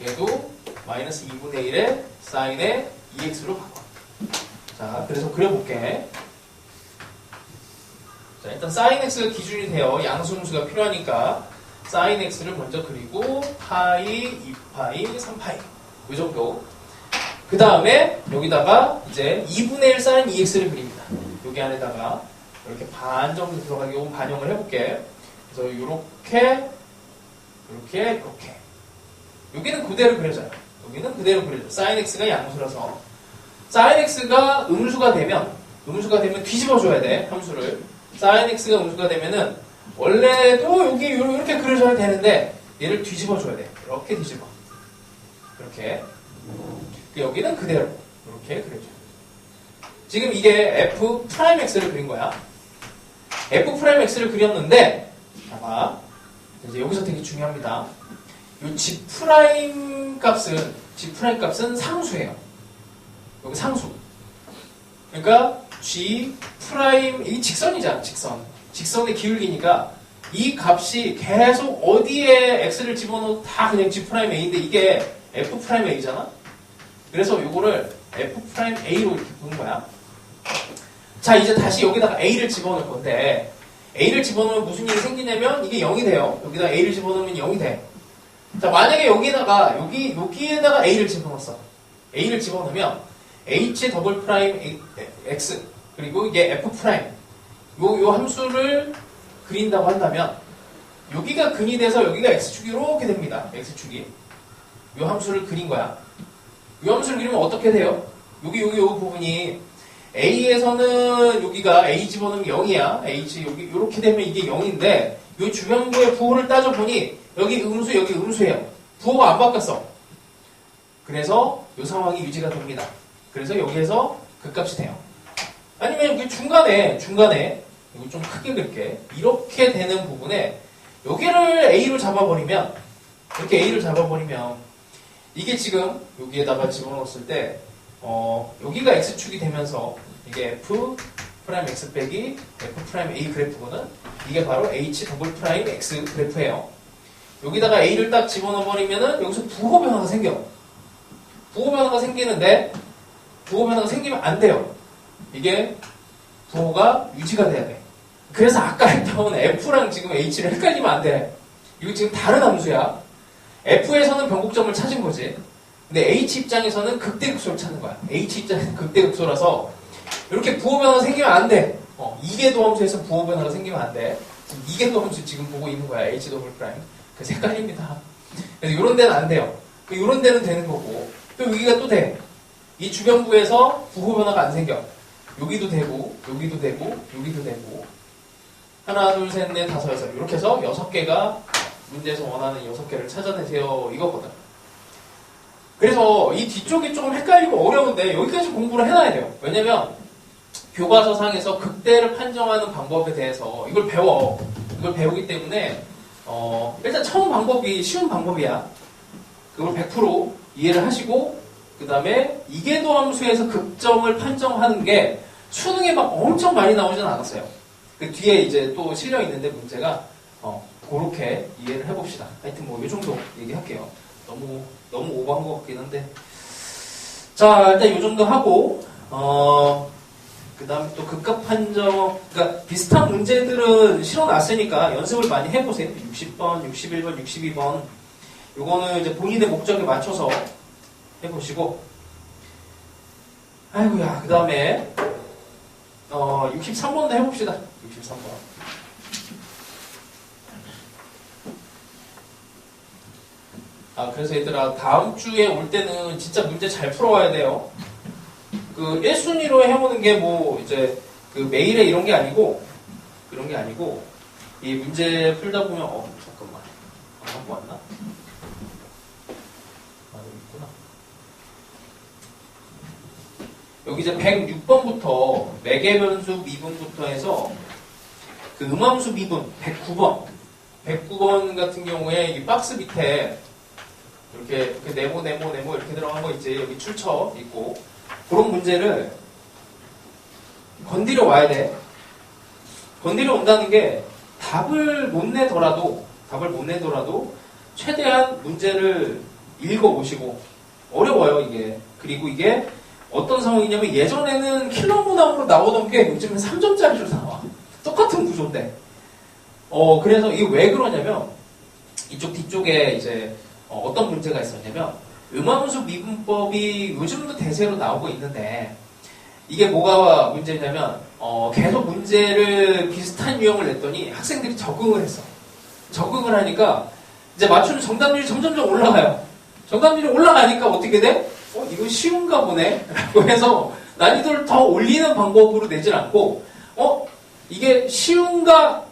얘도 마이너스 2분의 1에 sin의 2x로 바꿔. 자, 그래서 그려볼게. 자, 일단 sin x가 기준이 돼요. 양수음수가 필요하니까 sin x를 먼저 그리고 파이, 2파이, 3파이 이 정도. 그 다음에 여기다가 이제 2분의 1 sin 2x를 그립니다. 여기 안에다가 이렇게 반 정도 들어가게 반영을 해볼게. 그래서 이렇게 여기는 그대로 그려져요. 여기는 그대로 그려져요. sin x가 양수라서 sin x가 음수가 되면 뒤집어줘야 돼. 함수를. sin x가 음수가 되면은 원래도 여기 이렇게 그려져야 되는데 얘를 뒤집어줘야 돼. 이렇게 뒤집어. 이렇게. 여기는 그대로 이렇게 그려줘요. 지금 이게 f'x를 그린 거야. f'x를 그렸는데 봐봐. 이제 여기서 되게 중요합니다. 이 g' 값은 상수예요. 여기 상수. 그러니까 g' 이 직선이잖아. 직선의 기울기니까 이 값이 계속 어디에 x를 집어넣어도 다 그냥 g'a인데 이게 f'a잖아. 그래서 요거를 f'a로 이렇게 보는 거야. 자, 이제 다시 여기다가 a를 집어넣을 건데 a를 집어넣으면 무슨 일이 생기냐면 이게 0이 돼요. 여기다 a를 집어넣으면 0이 돼. 자, 만약에 여기에다가 a를 집어넣었어. a를 집어넣으면 h 더블 프라임 x 그리고 이게 f 프라임 요 함수를 그린다고 한다면 여기가 근이 돼서 여기가 x축이 이렇게 됩니다. x축이 요 함수를 그린 거야. 요 함수를 그리면 어떻게 돼요? 여기 요 부분이 a에서는 여기가 a 집어넣으면 0이야. h 여기 이렇게 되면 이게 0인데 요 주변부의 부호를 따져보니 여기 음수 여기 음수예요. 부호가 안 바뀌었어. 그래서 요 상황이 유지가 됩니다. 그래서 여기에서 그 값이 돼요. 아니면 그 중간에 이거 좀 크게 그릴게. 이렇게 되는 부분에 여기를 a로 잡아버리면 이렇게 a를 잡아버리면 이게 지금 여기에다가 집어넣었을 때 여기가 x축이 되면서 이게 f 프라임 x 빼기 f 프라임 a 그래프거든. 이게 바로 h 더블 프라임 x 그래프예요. 여기다가 a를 딱 집어넣어버리면은 여기서 부호 변화가 생겨. 부호 변화가 생기는데 부호 변화가 생기면 안 돼요. 이게 부호가 유지가 돼야 돼. 그래서 아까 했던 f랑 지금 h를 헷갈리면 안 돼. 이거 지금 다른 함수야. f에서는 변곡점을 찾은 거지. 근데 h 입장에서는 극대극소를 찾는 거야. h 입장에서는 극대극소라서 이렇게 부호 변화가 생기면 안 돼. 이계도 함수에서 부호 변화가 생기면 안 돼. 지금 이계도 함수 지금 보고 있는 거야. h 더블 프라임. 그래서 헷갈립니다. 그래서 이런 데는 안 돼요. 이런 데는 되는 거고 또 여기가 또 돼. 이 주변부에서 부호 변화가 안 생겨. 여기도 되고 여기도 되고 여기도 되고 하나 둘 셋 넷 다섯 여섯 이렇게 해서 6개가 문제에서 원하는 6개를 찾아내세요 이거거든. 그래서 이 뒤쪽이 조금 헷갈리고 어려운데 여기까지 공부를 해놔야 돼요. 왜냐면 교과서상에서 극대를 판정하는 방법에 대해서 이걸 배워. 이걸 배우기 때문에 일단 처음 방법이 쉬운 방법이야. 그걸 100% 이해를 하시고 그 다음에 이계도 함수에서 극점을 판정하는 게 수능에 막 엄청 많이 나오진 않았어요. 그 뒤에 이제 또 실려 있는데 문제가 그렇게 이해를 해봅시다. 하여튼 뭐 이 정도 얘기할게요. 너무 오버한 것 같긴 한데 자 일단 이 정도 하고 그 다음에 또 극값 판정 그러니까 비슷한 문제들은 실어놨으니까 연습을 많이 해보세요. 60번, 61번, 62번 요거는 이제 본인의 목적에 맞춰서 해보시고 아이고야 그 다음에 63번도 해봅시다. 63번 그래서 얘들아 다음 주에 올 때는 진짜 문제 잘 풀어와야 돼요. 그 1순위로 해오는 게 뭐 이제 그 매일에 이런 게 아니고 그런 게 아니고 이 문제 풀다 보면 잠깐만 안 갖고 왔나? 여기 있구나. 여기 이제 106번부터 매개변수 미분부터 해서 그 음함수 미분 109번 같은 경우에 이 박스 밑에 이렇게 네모 이렇게 들어간 거 있지. 여기 출처 있고 그런 문제를 건드려 와야 돼. 건드려 온다는 게 답을 못 내더라도 최대한 문제를 읽어보시고 어려워요 이게. 그리고 이게 어떤 상황이냐면 예전에는 킬러 문항으로 나오던 게 요즘은 3점짜리로 나와. 똑같은 구조인데. 그래서 이게 왜 그러냐면 이쪽 뒤쪽에 이제 어떤 문제가 있었냐면 음함수 미분법이 요즘도 대세로 나오고 있는데 이게 뭐가 문제냐면 계속 문제를 비슷한 유형을 냈더니 학생들이 적응을 했어. 적응을 하니까 이제 맞추는 정답률이 점점점 올라가요. 정답률이 올라가니까 어떻게 돼? 이거 쉬운가 보네? 라고 해서 난이도를 더 올리는 방법으로 내질 않고 이게 쉬운가?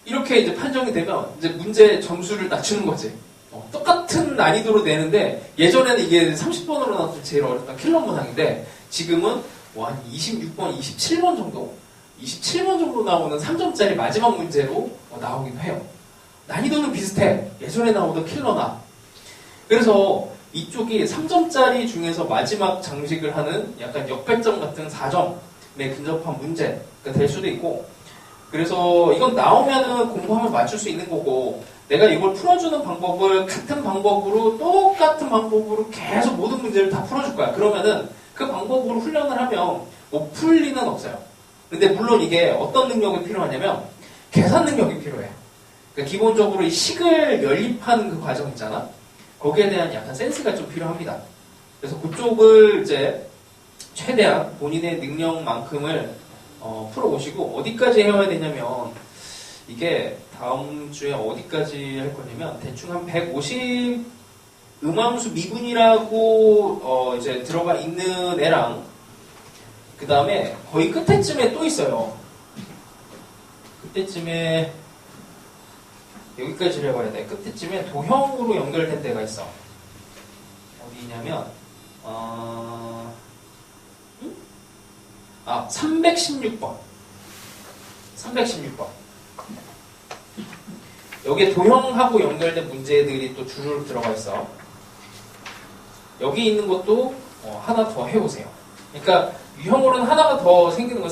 이렇게 이제 판정이 되면 이제 문제 점수를 낮추는 거지. 똑같은 난이도로 내는데 예전에는 이게 30번으로 나왔을 때 제일 어렵던 킬러 문항인데 지금은 한 26번, 27번 정도? 27번 정도 나오는 3점짜리 마지막 문제로 나오기도 해요. 난이도는 비슷해. 예전에 나오던 킬러나. 그래서 이쪽이 3점짜리 중에서 마지막 장식을 하는 약간 역배점 같은 4점에 근접한 문제가 될 수도 있고, 그래서 이건 나오면은 공부하면 맞출 수 있는 거고, 내가 이걸 풀어주는 방법을 같은 방법으로 똑같은 방법으로 계속 모든 문제를 다 풀어줄 거야. 그러면은 그 방법으로 훈련을 하면 못 풀 리는 없어요. 근데 물론 이게 어떤 능력이 필요하냐면 계산 능력이 필요해. 그러니까 기본적으로 이 식을 연립하는 그 과정 있잖아. 거기에 대한 약간 센스가 좀 필요합니다. 그래서 그쪽을 이제 최대한 본인의 능력만큼을 풀어오시고, 어디까지 해야 되냐면 이게 다음 주에 어디까지 할 거냐면 대충 한 150 음함수 미분이라고 이제 들어가 있는 애랑, 그 다음에 거의 끝에쯤에 또 있어요. 그때쯤에 여기까지 해봐야 돼. 끝에쯤에 도형으로 연결된 데가 있어. 어디 있냐면 316번. 316번. 여기에 도형하고 연결된 문제들이 또 주르륵 들어가 있어. 여기 있는 것도 하나 더 해보세요. 그러니까 유형으로는 하나가 더 생기는 건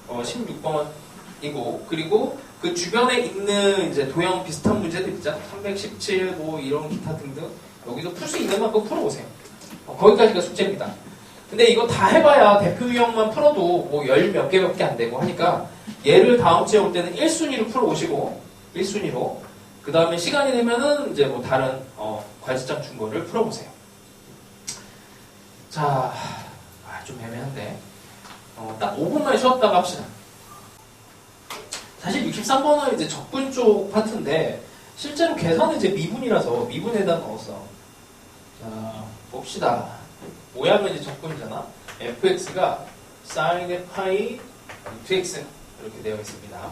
316번이고, 그리고 그 주변에 있는 이제 도형 비슷한 문제들 있잖아. 317, 뭐 이런 기타 등등. 여기서 풀 수 있는 만큼 풀어보세요. 거기까지가 숙제입니다. 근데 이거 다 해봐야 대표 유형만 풀어도 뭐 열 몇 개밖에 안 되고 하니까 얘를 다음 주에 올 때는 1순위로 풀어오시고, 1순위로. 그 다음에 시간이 되면은 이제 뭐 다른 과제장 준 거를 풀어보세요. 자, 좀 애매한데. 딱 5분만 쉬었다가 합시다. 사실 63번은 이제 적분 쪽 파트인데, 실제로 계산은 이제 미분이라서 미분에다 넣었어. 자, 봅시다. 모양은 이제 적분이잖아. fx가 sin의 파이 루트 x 이렇게 되어 있습니다.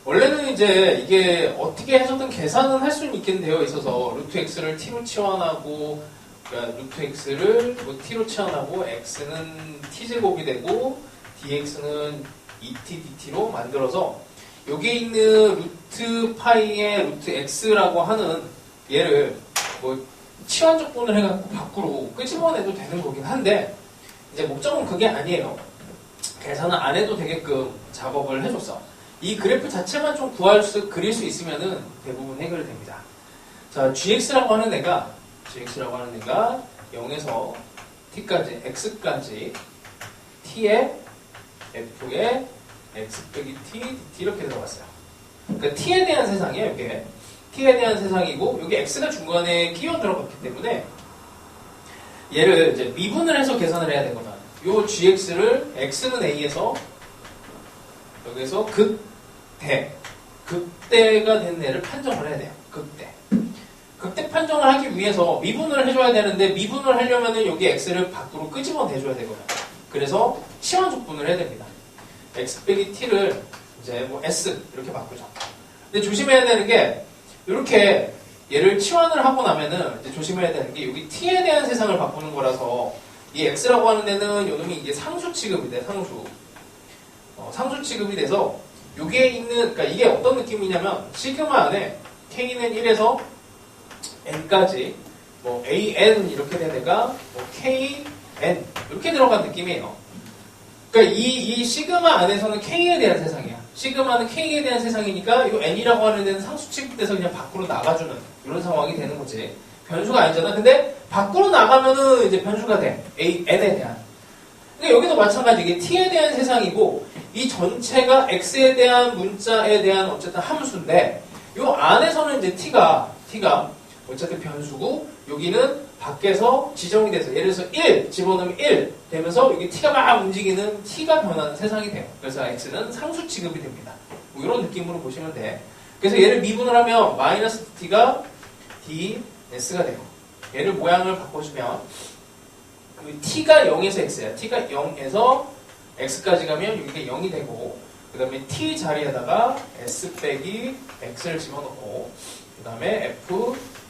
원래는 이제 이게 어떻게 해서든 계산은 할 수는 있긴 되어 있어서 루트 x를 t로 치환하고, 그러니까 루트 x를 뭐 t로 치환하고 x는 t제곱이 되고 dx는 2t dt로 만들어서 여기에 있는 루트 파이의 루트 x라고 하는 얘를 뭐 치환적분을 해갖고 밖으로 끄집어내도 되는 거긴 한데, 이제 목적은 그게 아니에요. 계산을 안 해도 되게끔 작업을 해줬어. 이 그래프 자체만 좀 그릴 수 있으면은 대부분 해결됩니다. 자, gx라고 하는 애가 0에서 t까지, x까지 t에 f에 x 빼기 t, dt 이렇게 들어갔어요. 그러니까 t에 대한 세상이에요, 이게. t에 대한 세상이고, 여기 x가 중간에 끼어 들어갔기 때문에 얘를 이제 미분을 해서 계산을 해야 되거든. 요 gx를 x는 a에서 여기서 극대가 된 애를 판정을 해야 돼요. 극대 판정을 하기 위해서 미분을 해줘야 되는데, 미분을 하려면은 여기 x를 밖으로 끄집어 내줘야 되거든. 그래서 치환적분을 해야 됩니다. x 빼기 t를 이제 뭐 s 이렇게 바꾸죠. 근데 조심해야 되는 게, 이렇게 얘를 치환을 하고 나면은 이제 조심해야 되는 게, 여기 t에 대한 세상을 바꾸는 거라서 이 x라고 하는 데는 요놈이 이게 상수 취급이 돼. 상수 취급이 돼서 여기에 있는, 그러니까 이게 어떤 느낌이냐면, 시그마 안에 k는 1에서 n까지 뭐 an 이렇게 된 애가 뭐 kn 이렇게 들어간 느낌이에요. 그러니까 이 시그마 안에서는 k에 대한 세상이야. 시그마는 k에 대한 세상이니까 이 n이라고 하는 데는 상수 취급돼서 그냥 밖으로 나가주는 이런 상황이 되는 거지. 변수가 아니잖아. 근데 밖으로 나가면은 이제 변수가 돼. n에 대한. 근데 여기도 마찬가지. 이게 t에 대한 세상이고, 이 전체가 x에 대한 문자에 대한 어쨌든 함수인데, 이 안에서는 이제 t가 어쨌든 변수고, 여기는 밖에서 지정이 돼서 예를 들어서 1 집어넣으면 1 되면서 여기 t가 막 움직이는 t가 변하는 세상이 돼요. 그래서 x는 상수 취급이 됩니다. 뭐 이런 느낌으로 보시면 돼. 그래서 얘를 미분을 하면 마이너스 t가 ds가 돼요. 얘를 모양을 바꿔주면 t가 0에서 x야. t가 0에서 x까지 가면 여기가 0이 되고 그 다음에 t 자리에다가 s 빼기 x를 집어넣고 그 다음에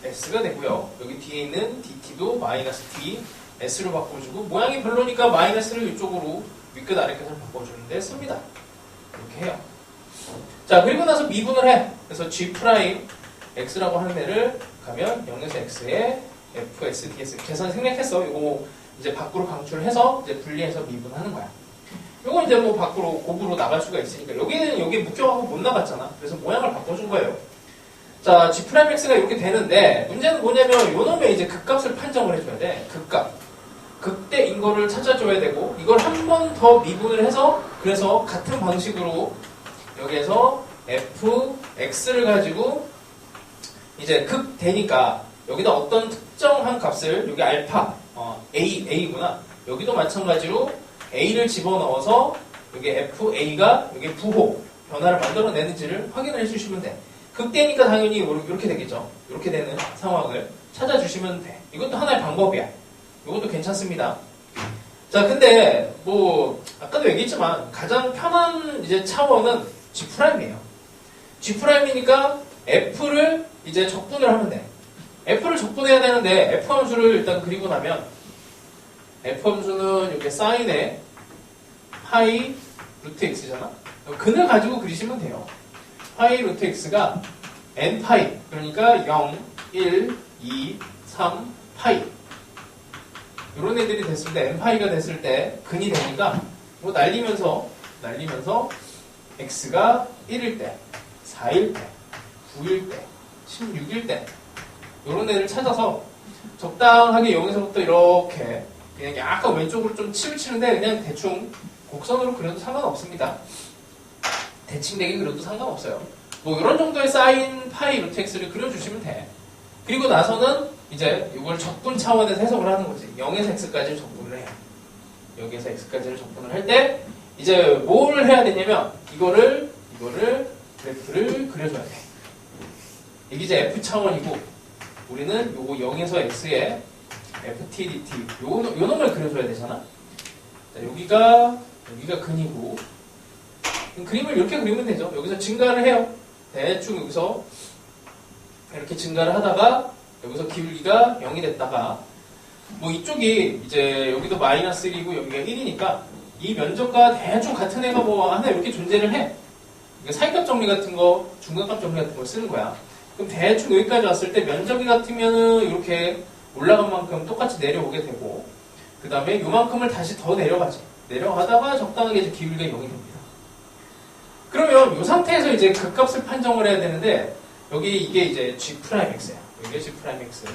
fs가 되고요. 여기 뒤에 있는 dt도 마이너스 t s로 바꿔주고 모양이 별로니까 마이너스를 이쪽으로 윗끝 아래끝을 바꿔주는데 씁니다. 이렇게 해요. 자 그리고 나서 미분을 해. 그래서 g' x라고 하는 애를 가면 0에서 x에 fs ds 계산 생략했어. 이거 이제 밖으로 방출해서 이제 분리해서 미분하는 거야. 이거 이제 뭐 밖으로 곱으로 나갈 수가 있으니까 여기는 여기 묶여가고 못 나갔잖아. 그래서 모양을 바꿔준 거예요. 자, G'X가 이렇게 되는데 문제는 뭐냐면 요놈의 이제 극값을 판정을 해줘야 돼. 극값. 극대인 거를 찾아줘야 되고 이걸 한 번 더 미분을 해서 그래서 같은 방식으로 여기에서 fx를 가지고 이제 극대니까 여기다 어떤 특정한 값을 여기 알파 a구나. 여기도 마찬가지로 a를 집어넣어서 여기 fa가 여기 부호 변화를 만들어내는지를 확인을 해주시면 돼. 극대니까 당연히 이렇게 되겠죠. 이렇게 되는 상황을 찾아주시면 돼. 이것도 하나의 방법이야. 이것도 괜찮습니다. 자, 근데 뭐 아까도 얘기했지만 가장 편한 이제 차원은 G'이에요. G'이니까 F를 이제 적분을 하면 돼. F를 적분해야 되는데 F 함수를 일단 그리고 나면 F 함수는 이렇게 사인에 파이 루트 x잖아. 근을 가지고 그리시면 돼요. 파이 루트 x가 n 파이 그러니까 0, 1, 2, 3 파이 이런 애들이 됐을 때 n 파이가 됐을 때 근이 되니까 뭐 날리면서 x가 1일 때, 4일 때, 9일 때, 16일 때 이런 애를 찾아서 적당하게 0에서부터 이렇게 그냥 약간 왼쪽으로 좀 치우치는데 그냥 대충 곡선으로 그려도 상관없습니다. 대칭되게 그려도 상관없어요. 뭐 이런 정도의 사인 파이 루트 x를 그려주시면 돼. 그리고 나서는 이제 이걸 적분 차원에서 해석을 하는 거지. 0에서 x까지를 적분을 해요. 여기에서 x까지를 적분을 할 때 이제 뭘 해야 되냐면 이거를 그래프를 그려줘야 돼. 이게 이제 f 차원이고 우리는 요거 0에서 x에 ft dt 요 놈을 그려줘야 되잖아. 자, 여기가 근이고 그림을 이렇게 그리면 되죠. 여기서 증가를 해요. 대충 여기서 이렇게 증가를 하다가 여기서 기울기가 0이 됐다가 뭐 이쪽이 이제 여기도 마이너스 1이고 여기가 1이니까 이 면적과 대충 같은 애가 뭐 하나 이렇게 존재를 해. 사이값 정리 같은 거, 중간값 정리 같은 걸 쓰는 거야. 그럼 대충 여기까지 왔을 때 면적이 같으면은 이렇게 올라간 만큼 똑같이 내려오게 되고 그 다음에 요만큼을 다시 더 내려가지. 내려가다가 적당하게 이제 기울기가 0이 됩니다. 그러면 이 상태에서 이제 극값을 판정을 해야 되는데 여기 이게 이제 G'X야. 여기가 G'X.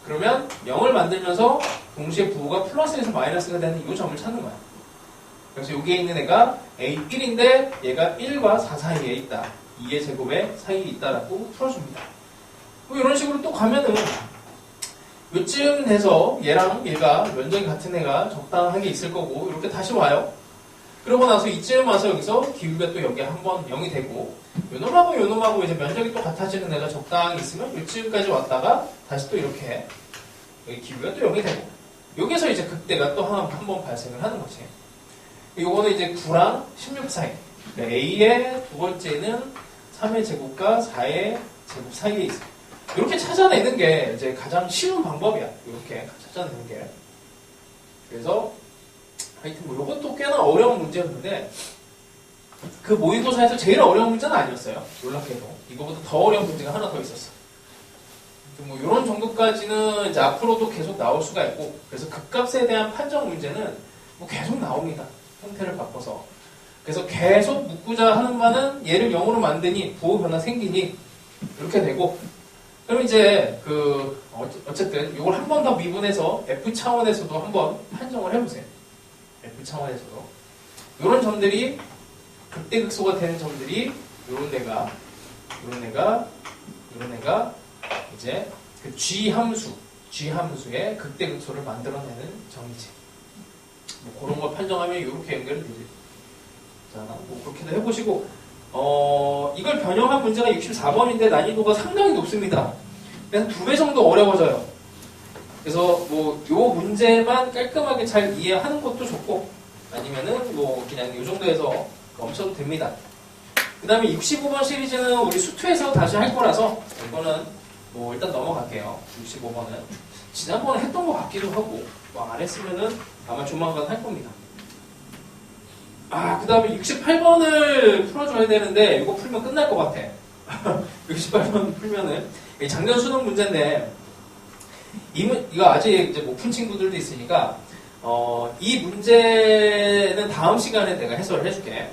그러면 0을 만들면서 동시에 부호가 플러스에서 마이너스가 되는 이 점을 찾는 거야. 그래서 여기에 있는 애가 A1인데 얘가 1과 4 사이에 있다. 2의 제곱에 사이에 있다라고 풀어줍니다. 뭐 이런 식으로 또 가면은 요쯤 돼서 얘랑 얘가 면적이 같은 애가 적당하게 있을 거고 이렇게 다시 와요. 그러고 나서 이쯤 와서 여기서 기울기가 또 여기 한번 0이 되고 요놈하고 이제 면적이 또 같아지는 애가 적당히 있으면 요쯤까지 왔다가 다시 또 이렇게 여기 기울기가 또 0이 되고 여기서 이제 극대가 또 한 번 발생을 하는 거지. 요거는 이제 9랑 16 사이. 그러니까 A의 두 번째는 3의 제곱과 4의 제곱 사이에 있어요. 이렇게 찾아내는 게 이제 가장 쉬운 방법이야. 이렇게 찾아내는 게. 그래서 하여튼 뭐 이것도 꽤나 어려운 문제였는데 그 모의고사에서 제일 어려운 문제는 아니었어요. 놀랍게도. 이거보다 더 어려운 문제가 하나 더 있었어. 뭐 이런 정도까지는 이제 앞으로도 계속 나올 수가 있고 그래서 극값에 대한 판정 문제는 뭐 계속 나옵니다. 형태를 바꿔서. 그래서 계속 묶고자 하는 바는 얘를 0으로 만드니 부호 변화 생기니 이렇게 되고 그럼 이제 어쨌든 이걸 한 번 더 미분해서 F 차원에서도 한번 판정을 해보세요. F 차원에서도 이런 점들이 극대극소가 되는 점들이 이런 애가 이제 그 G 함수 G 함수의 극대극소를 만들어내는 정의지. 뭐 그런 걸 판정하면 이렇게 연결되지. 자, 뭐 그렇게도 해보시고, 이걸 변형한 문제가 64번인데 난이도가 상당히 높습니다. 그래서 2배 정도 어려워져요. 그래서 뭐 요 문제만 깔끔하게 잘 이해하는 것도 좋고, 아니면은 뭐 그냥 요 정도에서 멈춰도 됩니다. 그 다음에 65번 시리즈는 우리 수투에서 다시 할 거라서 이거는 뭐 일단 넘어갈게요. 65번은 지난번에 했던 것 같기도 하고 뭐 안 했으면은 아마 조만간 할 겁니다. 그 다음에 68번을 풀어줘야 되는데 이거 풀면 끝날 것 같아. 68번 풀면은 작년 수능 문제인데 이거 아직 이제 못 푼 친구들도 있으니까 이 문제는 다음 시간에 내가 해설을 해줄게.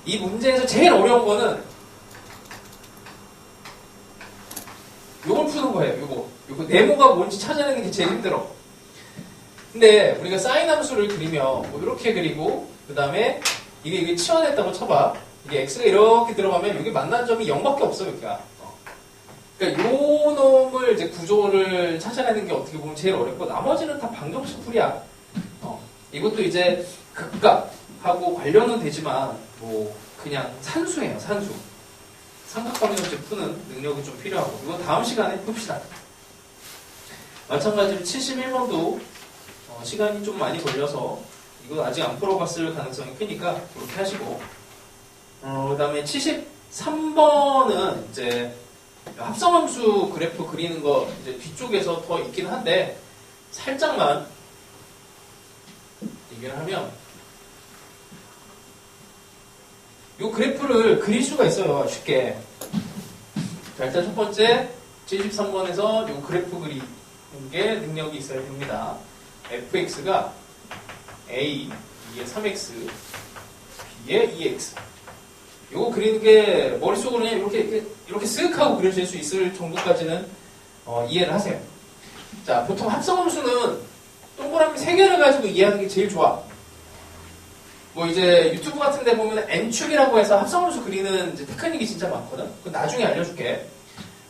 이 문제에서 제일 어려운 거는 요걸 푸는 거예요. 요거 네모가 뭔지 찾아내는 게 제일 힘들어. 근데 우리가 사인 함수를 그리면 뭐 이렇게 그리고 그 다음에 이게 치환했다고 쳐봐. 이게 x가 이렇게 들어가면 여기 만난 점이 0밖에 없어 여기가. 그러니까 요 놈을 이제 구조를 찾아내는 게 어떻게 보면 제일 어렵고 나머지는 다 방정식 풀이야. 이것도 이제 극각하고 관련은 되지만 뭐 그냥 산수예요. 산수. 삼각방정식 푸는 능력이 좀 필요하고 이건 다음 시간에 풉시다. 마찬가지로 71번도 시간이 좀 많이 걸려서 이거 아직 안 풀어봤을 가능성이 크니까 그렇게 하시고 그 다음에 73번은 이제 합성함수 그래프 그리는 거 이제 뒤쪽에서 더 있긴 한데 살짝만 얘기를 하면 이 그래프를 그릴 수가 있어요. 쉽게. 자, 일단 첫 번째 73번에서 이 그래프 그리는 게 능력이 있어야 됩니다. fx가 a, 이게 3x, b에 2x. 이거 그리는 게 머릿속으로 그냥 이렇게 쓱 하고 그려질 수 있을 정도까지는 이해를 하세요. 자, 보통 합성함수는 동그라미 3개를 가지고 이해하는 게 제일 좋아. 뭐 이제 유튜브 같은 데 보면 N축이라고 해서 합성함수 그리는 이제 테크닉이 진짜 많거든. 그건 나중에 알려줄게.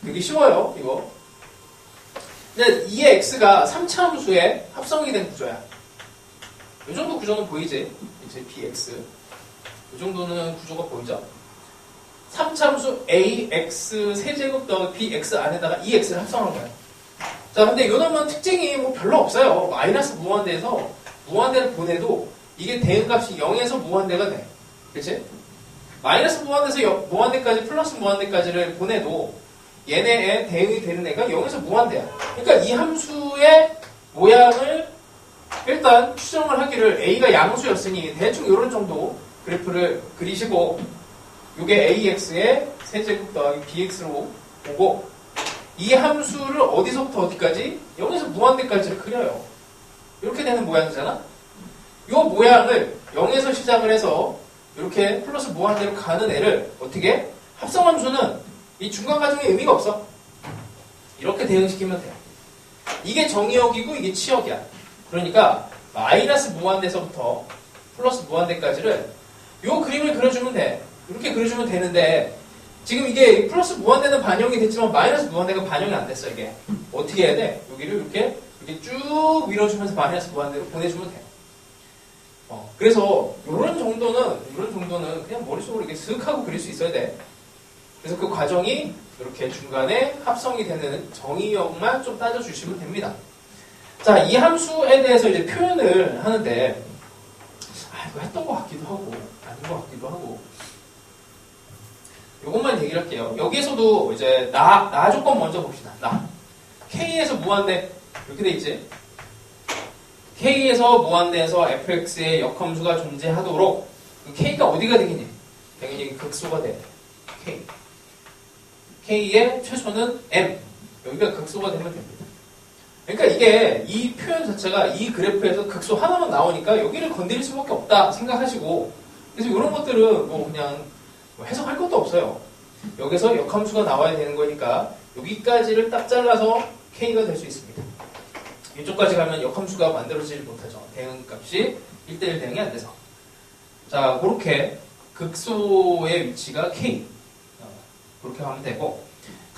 되게 쉬워요, 이거. 근데 2의 x가 3차 함수의 합성이 된 구조야. 이 정도 구조는 보이지? 이제 bx. 이 정도는 구조가 보이죠? 3차 함수 ax 세제곱 더하기 bx 안에다가 2x를 합성한 거야. 자, 근데 이 놈은 특징이 뭐 별로 없어요. 마이너스 무한대에서 무한대를 보내도 이게 대응값이 0에서 무한대가 돼. 그치? 마이너스 무한대에서 무한대까지 플러스 무한대까지를 보내도 얘네의 대응이 되는 애가 0에서 무한대야. 그러니까 이 함수의 모양을 일단 추정을 하기를 a가 양수였으니 대충 이런 정도 그래프를 그리시고 이게 ax의 세제곱 더하기 bx로 보고 이 함수를 어디서부터 어디까지? 0에서 무한대까지를 그려요. 이렇게 되는 모양이잖아? 이 모양을 0에서 시작을 해서 이렇게 플러스 무한대로 가는 애를 어떻게? 합성함수는 이 중간 과정에 의미가 없어. 이렇게 대응시키면 돼요. 이게 정의역이고 이게 치역이야. 그러니까 마이너스 무한대에서부터 플러스 무한대까지를 이 그림을 그려주면 돼. 이렇게 그려주면 되는데 지금 이게 플러스 무한대는 반영이 됐지만 마이너스 무한대가 반영이 안 됐어. 이게 어떻게 해야 돼? 여기를 이렇게 쭉 밀어주면서 마이너스 무한대로 보내주면 돼. 그래서 이런 정도는 그냥 머릿속으로 이렇게 슥 하고 그릴 수 있어야 돼. 그래서 그 과정이 이렇게 중간에 합성이 되는 정의역만 좀 따져주시면 됩니다. 자, 이 함수에 대해서 이제 표현을 하는데 이거 했던 것 같기도 하고 아닌 것 같기도 하고 요것만 얘기를 할게요. 여기에서도 이제 나 조건 먼저 봅시다. 나 K에서 무한대 이렇게 돼 있지. K에서 무한대에서 fx의 역함수가 존재하도록 K가 어디가 되겠니? 당연히 극소가 돼. K. K의 최소는 M. 여기가 극소가 되면 됩니다. 그러니까 이게 이 표현 자체가 이 그래프에서 극소 하나만 나오니까 여기를 건드릴 수밖에 없다 생각하시고 그래서 이런 것들은 뭐 그냥 해석할 것도 없어요. 여기서 역함수가 나와야 되는 거니까 여기까지를 딱 잘라서 K가 될 수 있습니다. 이쪽까지 가면 역함수가 만들어지지 못하죠. 대응값이 1대1 대응이 안 돼서. 자, 그렇게 극소의 위치가 K. 그렇게 하면 되고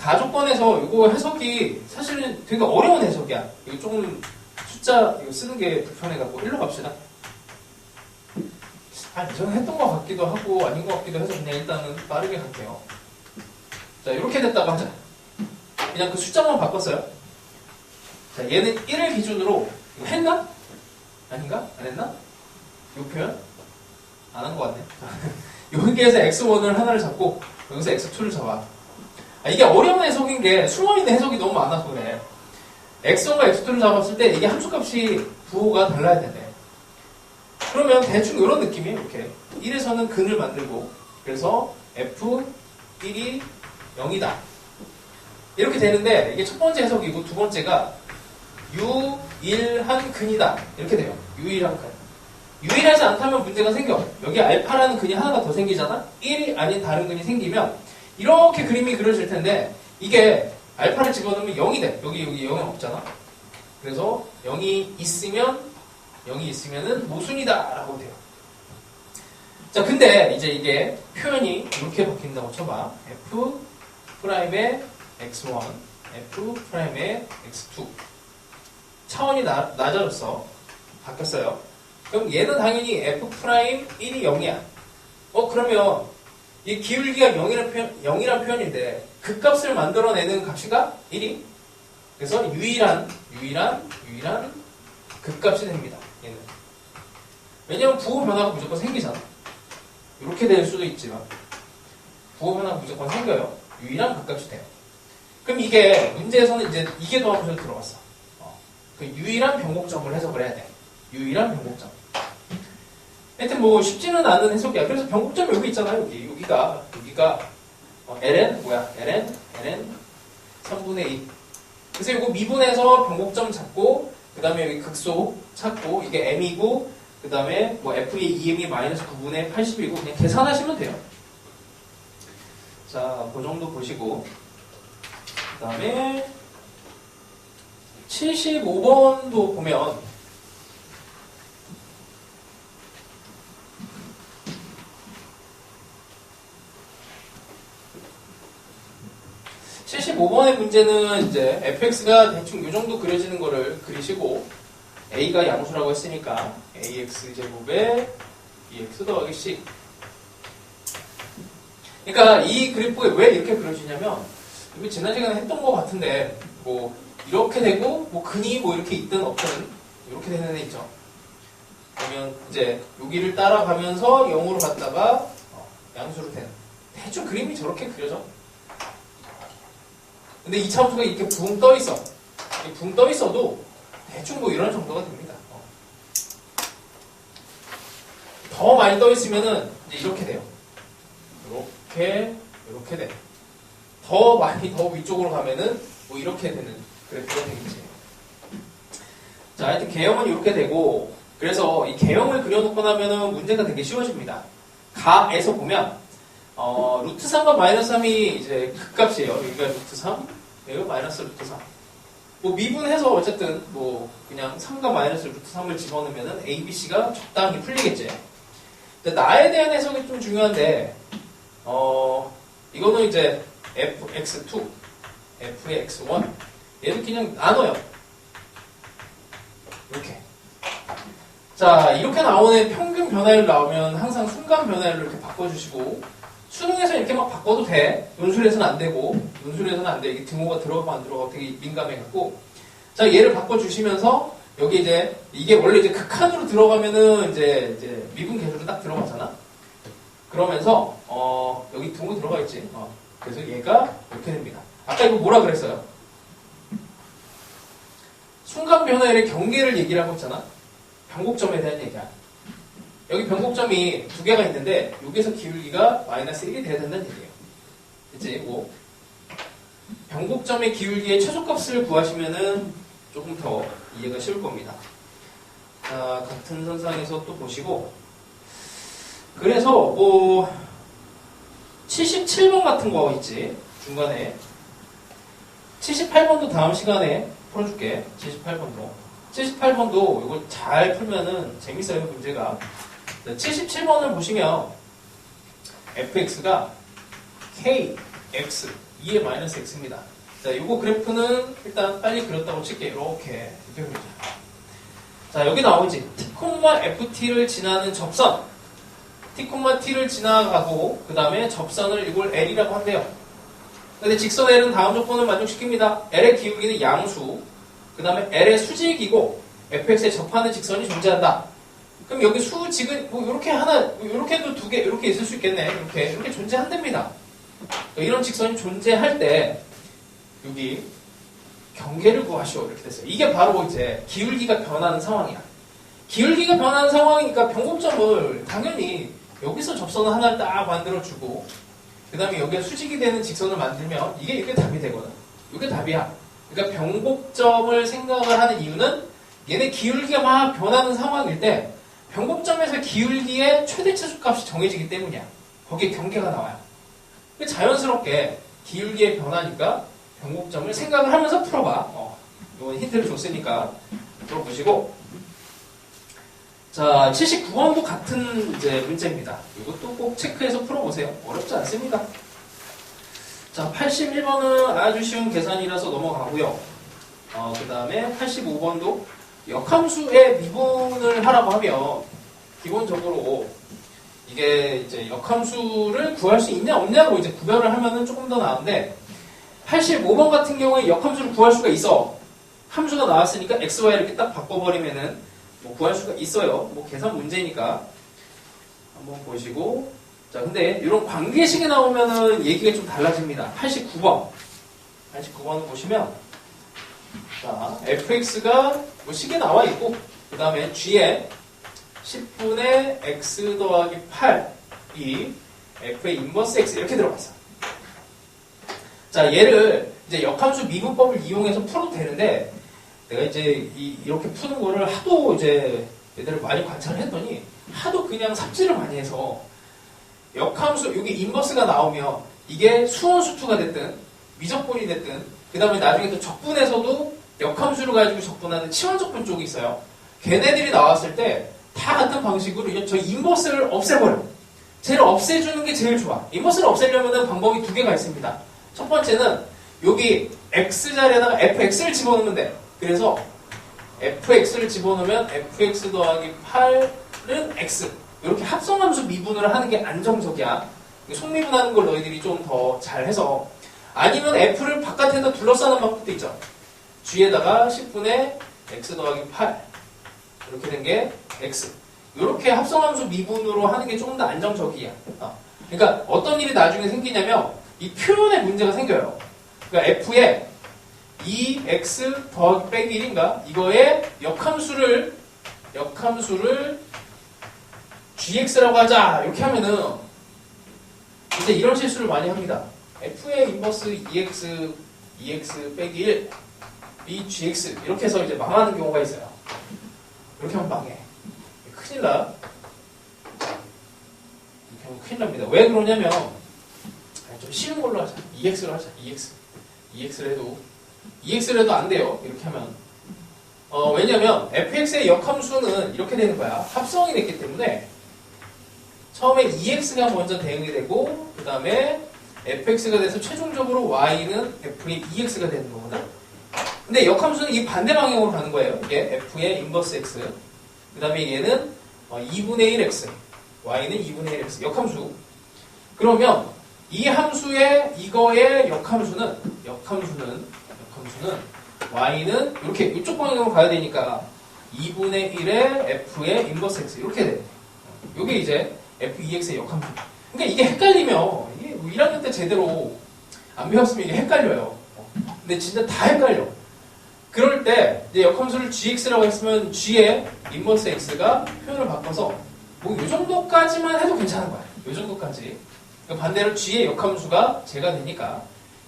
가족권에서 이거 해석이 사실은 되게 어려운 해석이야. 이거 조금 숫자 이거 쓰는 게 불편해갖고 일로 갑시다. 저는 했던 것 같기도 하고 아닌 것 같기도 해서 그냥 일단은 빠르게 갈게요. 자, 이렇게 됐다고 하자. 그냥 그 숫자만 바꿨어요. 자, 얘는 1을 기준으로 이거 했나? 아닌가? 안 했나? 이 표현? 안 한 것 같네. 여기에서 x1을 하나를 잡고 여기서 x2를 잡아. 이게 어려운 해석인 게 숨어있는 해석이 너무 많아서 그래. x1과 x2를 잡았을 때 이게 함수값이 부호가 달라야 된대. 그러면 대충 이런 느낌이에요. 이렇게 1에서는 근을 만들고 그래서 f1이 0이다. 이렇게 되는데 이게 첫 번째 해석이고 두 번째가 유일한 근이다. 이렇게 돼요. 유일한 근. 유일하지 않다면 문제가 생겨. 여기 알파라는 근이 하나가 더 생기잖아? 1이 아닌 다른 근이 생기면 이렇게 그림이 그려질 텐데 이게 알파를 집어넣으면 0이 돼. 여기 0이 없잖아. 그래서 0이 있으면은 모순이다 라고 돼요. 자, 근데 이제 이게 표현이 이렇게 바뀐다고 쳐봐. F'의 x1, F'의 x2 차원이 낮아졌어. 바뀌었어요. 그럼 얘는 당연히 F'1이 0이야. 그러면 이 기울기가 0이란 표현인데 그 값을 만들어내는 값이가 1이. 그래서 유일한 극값이 됩니다. 얘는. 왜냐면 부호 변화가 무조건 생기잖아. 이렇게 될 수도 있지만 부호 변화가 무조건 생겨요. 유일한 극값이 돼요. 그럼 이게 문제에서는 이제 이게 도함수로 들어갔어. 그 유일한 변곡점을 해석을 해야 돼. 유일한 변곡점. 하여튼 뭐 쉽지는 않은 해석이야. 그래서 변곡점이 여기 있잖아요. 여기가 ln ln 3분의 2. 그래서 이거 미분해서 변곡점 잡고 그 다음에 여기 극소 찾고 이게 m이고 그 다음에 뭐 f의 2m이 마이너스 9분의 80이고 그냥 계산하시면 돼요. 자, 그 정도 보시고 그 다음에 75번도 보면 75번의 문제는 이제 fx가 대충 이 정도 그려지는 거를 그리시고 a가 양수라고 했으니까 ax 제곱에 bx 더하기 c. 그러니까 이 그래프가 왜 이렇게 그려지냐면 이거 지난 시간에 했던 것 같은데 뭐 이렇게 되고 뭐 근이 뭐 이렇게 있든 없든 이렇게 되는 애 있죠. 그러면 이제 여기를 따라가면서 0으로 갔다가 양수로 되는 대충 그림이 저렇게 그려져. 근데 이 차함수가 이렇게 붕 떠 있어. 붕 떠 있어도 대충 뭐 이런 정도가 됩니다. 더 많이 떠 있으면은 이제 이렇게 돼요. 이렇게 돼. 더 많이 더 위쪽으로 가면은 뭐 이렇게 되는 그래프가 되겠지. 자, 하여튼 개형은 이렇게 되고 그래서 이 개형을 그려놓고 나면은 문제가 되게 쉬워집니다. 가에서 보면 루트 3과 마이너스 3이 이제 극값이에요. 여기가 루트 3, 여기가 마이너스 루트 3. 뭐 미분해서 어쨌든 뭐 그냥 3과 마이너스 루트 3을 집어넣으면은 A, B, C가 적당히 풀리겠지. 근데 나에 대한 해석이 좀 중요한데 이거는 이제 fx2, f의 x1 얘도 그냥 나눠요. 이렇게. 자, 이렇게 나오는 평균 변화율 나오면 항상 순간 변화율로 이렇게 바꿔주시고 수능에서 이렇게 막 바꿔도 돼. 논술에서는 안 되고 논술에서는 안 돼. 이게 등호가 들어가고 안 들어가고 되게 민감해갖고 자, 얘를 바꿔주시면서 여기 이제 이게 원래 이제 극한으로 들어가면은 이제 미분 계수로 딱 들어가잖아. 그러면서 여기 등호 들어가 있지. 그래서 얘가 이렇게 됩니다. 아까 이거 뭐라 그랬어요? 순간 변화율의 경계를 얘기를 하고 있잖아. 변곡점에 대한 얘기야. 여기 변곡점이 두 개가 있는데 여기서 기울기가 마이너스 1이 돼야 된다는 얘기예요. 그치? 뭐 변곡점의 기울기의 최소값을 구하시면은 조금 더 이해가 쉬울 겁니다. 자, 같은 선상에서 또 보시고 그래서 뭐 77번 같은 거 있지. 중간에 78번도 다음 시간에 풀어줄게. 78번도 이거 잘 풀면은 재밌어요. 문제가 77번을 보시면 fx가 k, x 2의 마이너스 x입니다. 자, 요거 그래프는 일단 빨리 그렸다고 칠게요. 이렇게 그리자. 자, 여기 나오지. t, ft를 지나는 접선. t, t를 지나가고 그 다음에 접선을 이걸 l이라고 한대요. 근데 직선 l은 다음 조건을 만족시킵니다. l의 기울기는 양수, 그 다음에 l의 수직이고 fx에 접하는 직선이 존재한다. 그럼 여기 수직은 뭐 이렇게 하나, 이렇게도 두 개, 이렇게 있을 수 있겠네. 이렇게 존재한답니다. 이런 직선이 존재할 때 여기 경계를 구하시오 이렇게 됐어요. 이게 바로 이제 기울기가 변하는 상황이야. 기울기가 변하는 상황이니까 변곡점을 당연히 여기서 접선을 하나를 딱 만들어주고 그 다음에 여기에 수직이 되는 직선을 만들면 이게 답이 되거든. 이게 답이야. 그러니까 변곡점을 생각을 하는 이유는 얘네 기울기가 막 변하는 상황일 때 변곡점에서 기울기의 최대 최소값이 정해지기 때문이야. 거기에 경계가 나와요. 자연스럽게 기울기의 변화니까 변곡점을 생각을 하면서 풀어봐. 이건 힌트를 줬으니까 풀어보시고. 자, 79번도 같은 이제 문제입니다. 이것도 꼭 체크해서 풀어보세요. 어렵지 않습니다. 자, 81번은 아주 쉬운 계산이라서 넘어가고요. 그 다음에 85번도 역함수의 미분을 하라고 하면 기본적으로 이게 이제 역함수를 구할 수 있냐 없냐로 이제 구별을 하면은 조금 더 나은데 85번 같은 경우에 역함수를 구할 수가 있어. 함수가 나왔으니까 x, y 이렇게 딱 바꿔버리면은 뭐 구할 수가 있어요. 뭐 계산 문제니까 한번 보시고. 자, 근데 이런 관계식이 나오면은 얘기가 좀 달라집니다. 89번을 보시면 자, fx가 뭐 식에 나와 있고 그 다음에 g에 10분의 x 더하기 8이 f의 인버스 x 이렇게 들어갔어. 자, 얘를 이제 역함수 미분법을 이용해서 풀어도 되는데 내가 이제 이렇게 푸는 거를 하도 이제 얘들을 많이 관찰을 했더니 하도 그냥 삽질을 많이 해서 역함수 여기 인버스가 나오면 이게 수원수투가 됐든 미적분이 됐든 그 다음에 나중에 또 적분에서도 역함수를 가지고 적분하는 치환적분 쪽이 있어요. 걔네들이 나왔을 때 다 같은 방식으로 저 인버스를 없애버려. 쟤를 없애주는 게 제일 좋아. 인버스를 없애려면 방법이 두 개가 있습니다. 첫 번째는 여기 x 자리에다가 fx를 집어넣으면 돼. 그래서 fx를 집어넣으면 fx 더하기 8은 x. 이렇게 합성함수 미분을 하는 게 안정적이야. 속미분하는 걸 너희들이 좀 더 잘해서. 아니면 f를 바깥에다 둘러싸는 방법도 있죠. g에다가 10분의 x 더하기 8 이렇게 된 게 x. 이렇게 합성함수 미분으로 하는 게 조금 더 안정적이야. 그러니까 어떤 일이 나중에 생기냐면 이 표현에 문제가 생겨요. 그러니까 f에 2x 더하기 빼기 1인가? 이거에 역함수를 gx라고 하자. 이렇게 하면은 이제 이런 실수를 많이 합니다. f의 인버스 2x 빼기 1 b gx 이렇게 해서 이제 망하는 경우가 있어요. 이렇게 하면 망해. 큰일 나. 이렇게 하면 큰일 납니다. 왜 그러냐면 좀 쉬운 걸로 하자. 2x로 하자. 2x를 해도 안 돼요. 이렇게 하면. 왜냐면 fx의 역함수는 이렇게 되는 거야. 합성이 됐기 때문에 처음에 2x가 먼저 대응이 되고 그 다음에 fx가 돼서 최종적으로 y는 f의 2x가 되는 거거든. 근데 역함수는 이 반대 방향으로 가는 거예요. 이게 f의 인버스 x. 그 다음에 얘는 2분의 1x. y는 2분의 1x. 역함수. 그러면 이 함수의 이거의 역함수는 y는 이렇게 이쪽 방향으로 가야 되니까 2분의 1의 f의 인버스 x. 이렇게 돼. 이게 이제 f2x의 역함수. 그러니까 이게 헷갈리면 이게 1학년 때 제대로 안 배웠으면 이게 헷갈려요. 근데 진짜 다 헷갈려. 그럴 때 이제 역함수를 gx라고 했으면 g의 인버스 x가 표현을 바꿔서 뭐 이 정도까지만 해도 괜찮은 거야. 이 정도까지. 그러니까 반대로 g의 역함수가 제가 되니까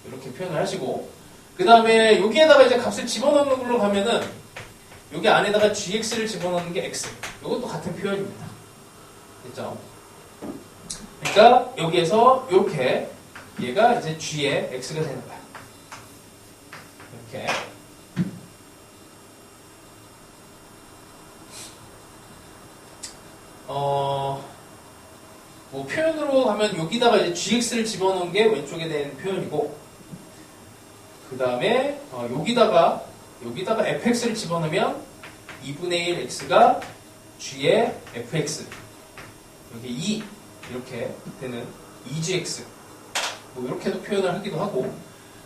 이렇게 표현을 하시고 그 다음에 여기에다가 이제 값을 집어넣는 걸로 가면은 여기 안에다가 gx를 집어넣는 게 x. 이것도 같은 표현입니다. 됐죠? 그러니까 여기에서 이렇게 얘가 이제 g의 x가 되는 거야. 이렇게. 뭐 표현으로 하면 여기다가 이제 gx를 집어넣은 게 왼쪽에 되는 표현이고 그 다음에 여기다가 fx를 집어넣으면 2분의 1 x가 g의 fx 여기 2 이렇게 되는 2gx 뭐 이렇게도 표현을 하기도 하고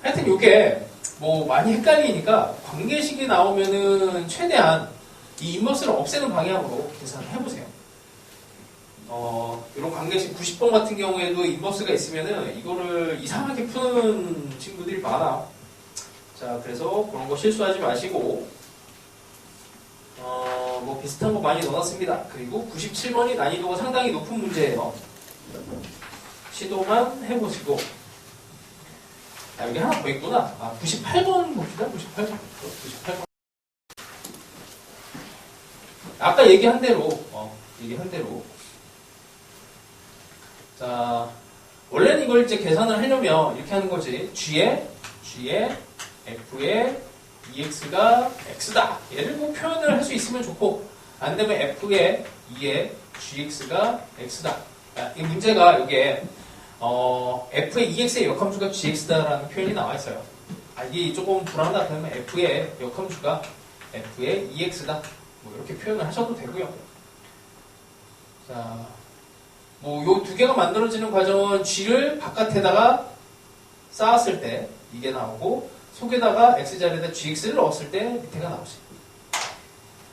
하여튼 이게 뭐 많이 헷갈리니까 관계식이 나오면은 최대한 이 인버스를 없애는 방향으로 계산을 해보세요. 이런 관계식 90번 같은 경우에도 인버스가 있으면은 이거를 이상하게 푸는 친구들이 많아. 자, 그래서 그런 거 실수하지 마시고, 뭐 비슷한 거 많이 넣어놨습니다. 그리고 97번이 난이도가 상당히 높은 문제예요. 시도만 해보시고. 아, 여기 하나 더 있구나. 98번 봅시다. 98번. 아까 얘기한 대로. 자, 원래는 이걸 이제 계산을 하려면 이렇게 하는 거지. G에 F에 EX가 X다. 얘를 뭐 표현을 할 수 있으면 좋고, 안 되면 F에 E에 GX가 X다. 이 문제가 여기에, F의 EX의 역함수가 GX다라는 표현이 나와 있어요. 이게 조금 불안하다 그러면 F의 역함수가 F의 EX다. 뭐 이렇게 표현을 하셔도 되고요. 자, 뭐 요 두 개가 만들어지는 과정은 G를 바깥에다가 쌓았을 때 이게 나오고 속에다가 X자리에다 GX를 넣었을 때 밑에가 나오지.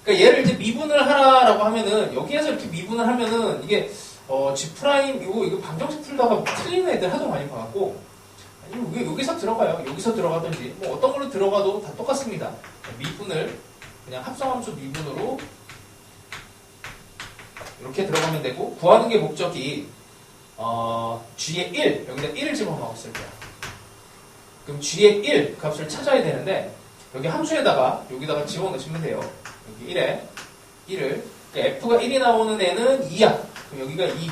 그러니까 얘를 이제 미분을 하라라고 하면은 여기에서 이렇게 미분을 하면은 이게 G 프라임 이거 방정식 풀다가 틀리는 애들 하도 많이 봐갖고 아니 여기서 들어가요. 여기서 들어가든지 뭐 어떤 걸로 들어가도 다 똑같습니다. 미분을 그냥 합성함수 미분으로 이렇게 들어가면 되고 구하는 게 목적이 G의 1 여기다 1을 집어넣었을 때야. 그럼 G의 1 값을 찾아야 되는데 여기 함수에다가 여기다가 집어넣으시면 돼요. 여기 1에 1을 그러니까 F가 1이 나오는 애는 2야. 그럼 여기가 2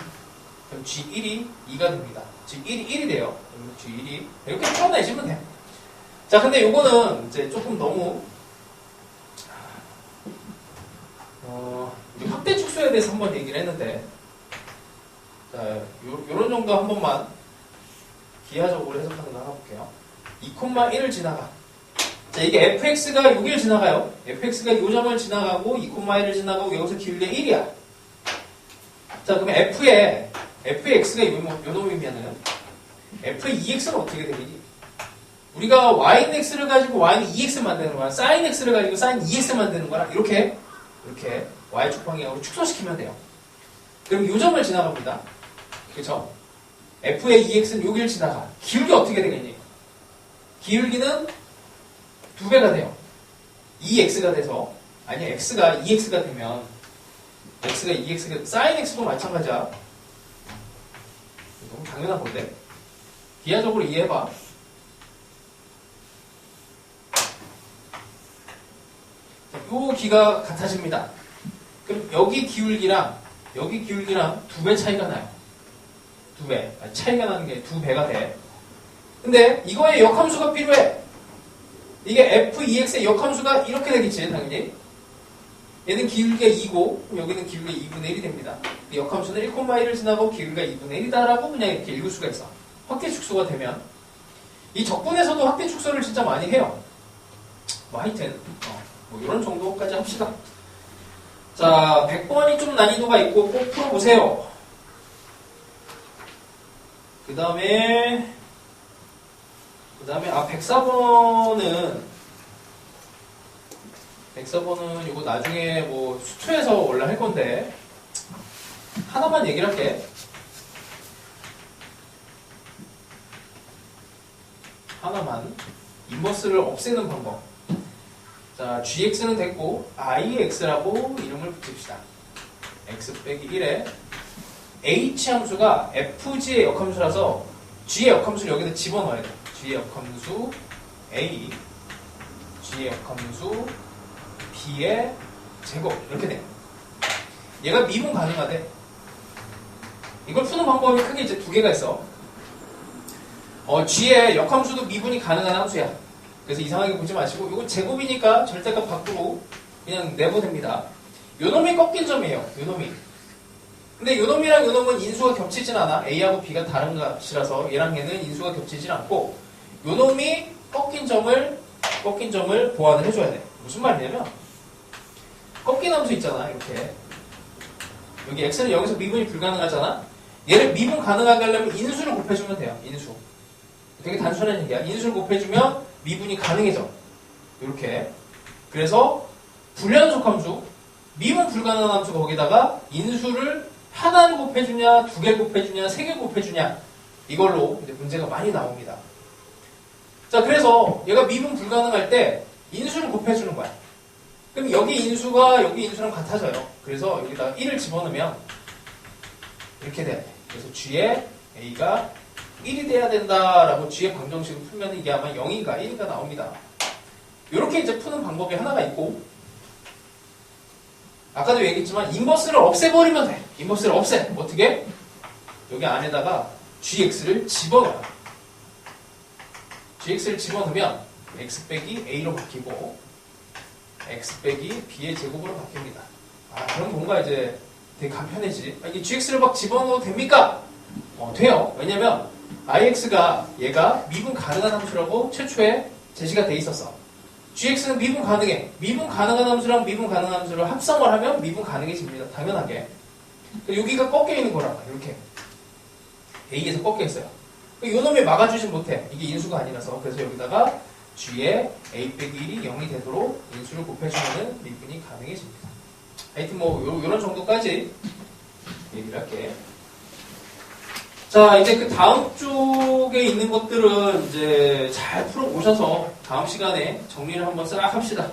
그럼 G1이 2가 됩니다. G1이 1이 돼요. G1이 이렇게 풀어내시면 돼요. 자, 근데 요거는 이제 조금 너무 확대 축소에 대해서 한번 얘기를 했는데 자, 요런 정도 한 번만 기하적으로 해석하는 거 하나 볼게요. 2,1을 지나가. 자, 이게 fx가 6을 지나가요. fx가 요 점을 지나가고 2,1을 지나가고 여기서 기울기가 1이야. 자, 그러면 f의 x가 요 놈이면은 f의 2x는 어떻게 되겠니? 우리가 y는 x를 가지고 y는 2x 만드는 거야. sin x를 가지고 sin 2x 만드는 거라 이렇게 y축 방향으로 축소시키면 돼요. 그럼 요 점을 지나갑니다. 그렇죠? f의 2x는 여기를 지나가. 기울기 어떻게 되겠니? 기울기는 2배가 돼요. 2x가 돼서 아니 x가 2x가 되면 x가 2x가 sin x도 마찬가지야. 너무 당연한 건데 기하적으로 이해해봐. 요 기가 같아집니다. 그럼 여기 기울기랑 2배 차이가 나요. 2배. 차이가 나는 게 2배가 돼. 근데 이거의 역함수가 필요해. 이게 f2x의 역함수가 이렇게 되겠지, 당연히. 얘는 기울기가 2고, 여기는 기울기가 2분의 1이 됩니다. 역함수는 1,1을 지나고 기울기가 2분의 1이다라고 그냥 이렇게 읽을 수가 있어. 확대 축소가 되면. 이 적분에서도 확대 축소를 진짜 많이 해요. 뭐 하여튼, 뭐 이런 정도까지 합시다. 자, 100번이 좀 난이도가 있고 꼭 풀어보세요. 그 다음에 104번은 이거 나중에 뭐 수투에서 원래 할 건데 하나만 얘기를 할게. 하나만. 인버스를 없애는 방법. 자, gx는 됐고 ix라고 이름을 붙입시다. x 빼기 1에 h 함수가 fg의 역함수라서 g의 역함수를 여기다 집어넣어야 돼. g의 역함수 a, g의 역함수 b의 제곱 이렇게 돼. 얘가 미분 가능하대. 이걸 푸는 방법이 크게 이제 두 개가 있어. g의 역함수도 미분이 가능한 함수야. 그래서 이상하게 보지 마시고 이거 제곱이니까 절대값 바꾸고 그냥 내보냅니다. 요놈이 꺾인 점이에요. 요놈이. 근데 요놈이랑 요놈은 인수가 겹치진 않아. A하고 B가 다른 값이라서 얘랑 얘는 인수가 겹치진 않고 요놈이 꺾인 점을 보완을 해줘야 돼. 무슨 말이냐면 꺾인 함수 있잖아. 이렇게 여기 x는 여기서 미분이 불가능하잖아. 얘를 미분 가능하게 하려면 인수를 곱해주면 돼요. 인수. 되게 단순한 얘기야. 인수를 곱해주면 미분이 가능해져. 이렇게. 그래서 불연속 함수, 미분 불가능한 함수 거기다가 인수를 하나를 곱해주냐, 두 개를 곱해주냐, 세 개를 곱해주냐, 이걸로 이제 문제가 많이 나옵니다. 자, 그래서 얘가 미분 불가능할 때 인수를 곱해주는 거야. 그럼 여기 인수가 여기 인수랑 같아져요. 그래서 여기다 1을 집어넣으면 이렇게 돼. 그래서 G에 A가 1이 돼야 된다라고 G의 방정식을 풀면 이게 아마 0인가 1인가 나옵니다. 이렇게 이제 푸는 방법이 하나가 있고, 아까도 얘기했지만 인버스를 없애버리면 돼. 인버스를 없애. 어떻게? 여기 안에다가 gx를 집어넣어요. gx를 집어넣으면 x 빼기 a로 바뀌고 x 빼기 b의 제곱으로 바뀝니다. 아, 그럼 뭔가 이제 되게 간편해지. 이 gx를 막 집어넣어도 됩니까? 돼요. 왜냐면 ix가 얘가 미분 가능한 함수라고 최초에 제시가 돼 있었어. gx는 미분 가능해. 미분 가능한 함수랑 미분 가능한 함수를 합성을 하면 미분 가능해집니다. 당연하게. 여기가 꺾여 있는 거라. 이렇게. a에서 꺾여 있어요. 요 놈이 막아주진 못해. 이게 인수가 아니라서. 그래서 여기다가 g에 a 빼기 1이 0이 되도록 인수를 곱해주면 미분이 가능해집니다. 하여튼 요런 정도까지 얘기를 할게. 자, 이제 그 다음 쪽에 있는 것들은 이제 잘 풀어보셔서 다음 시간에 정리를 한번 싹 합시다.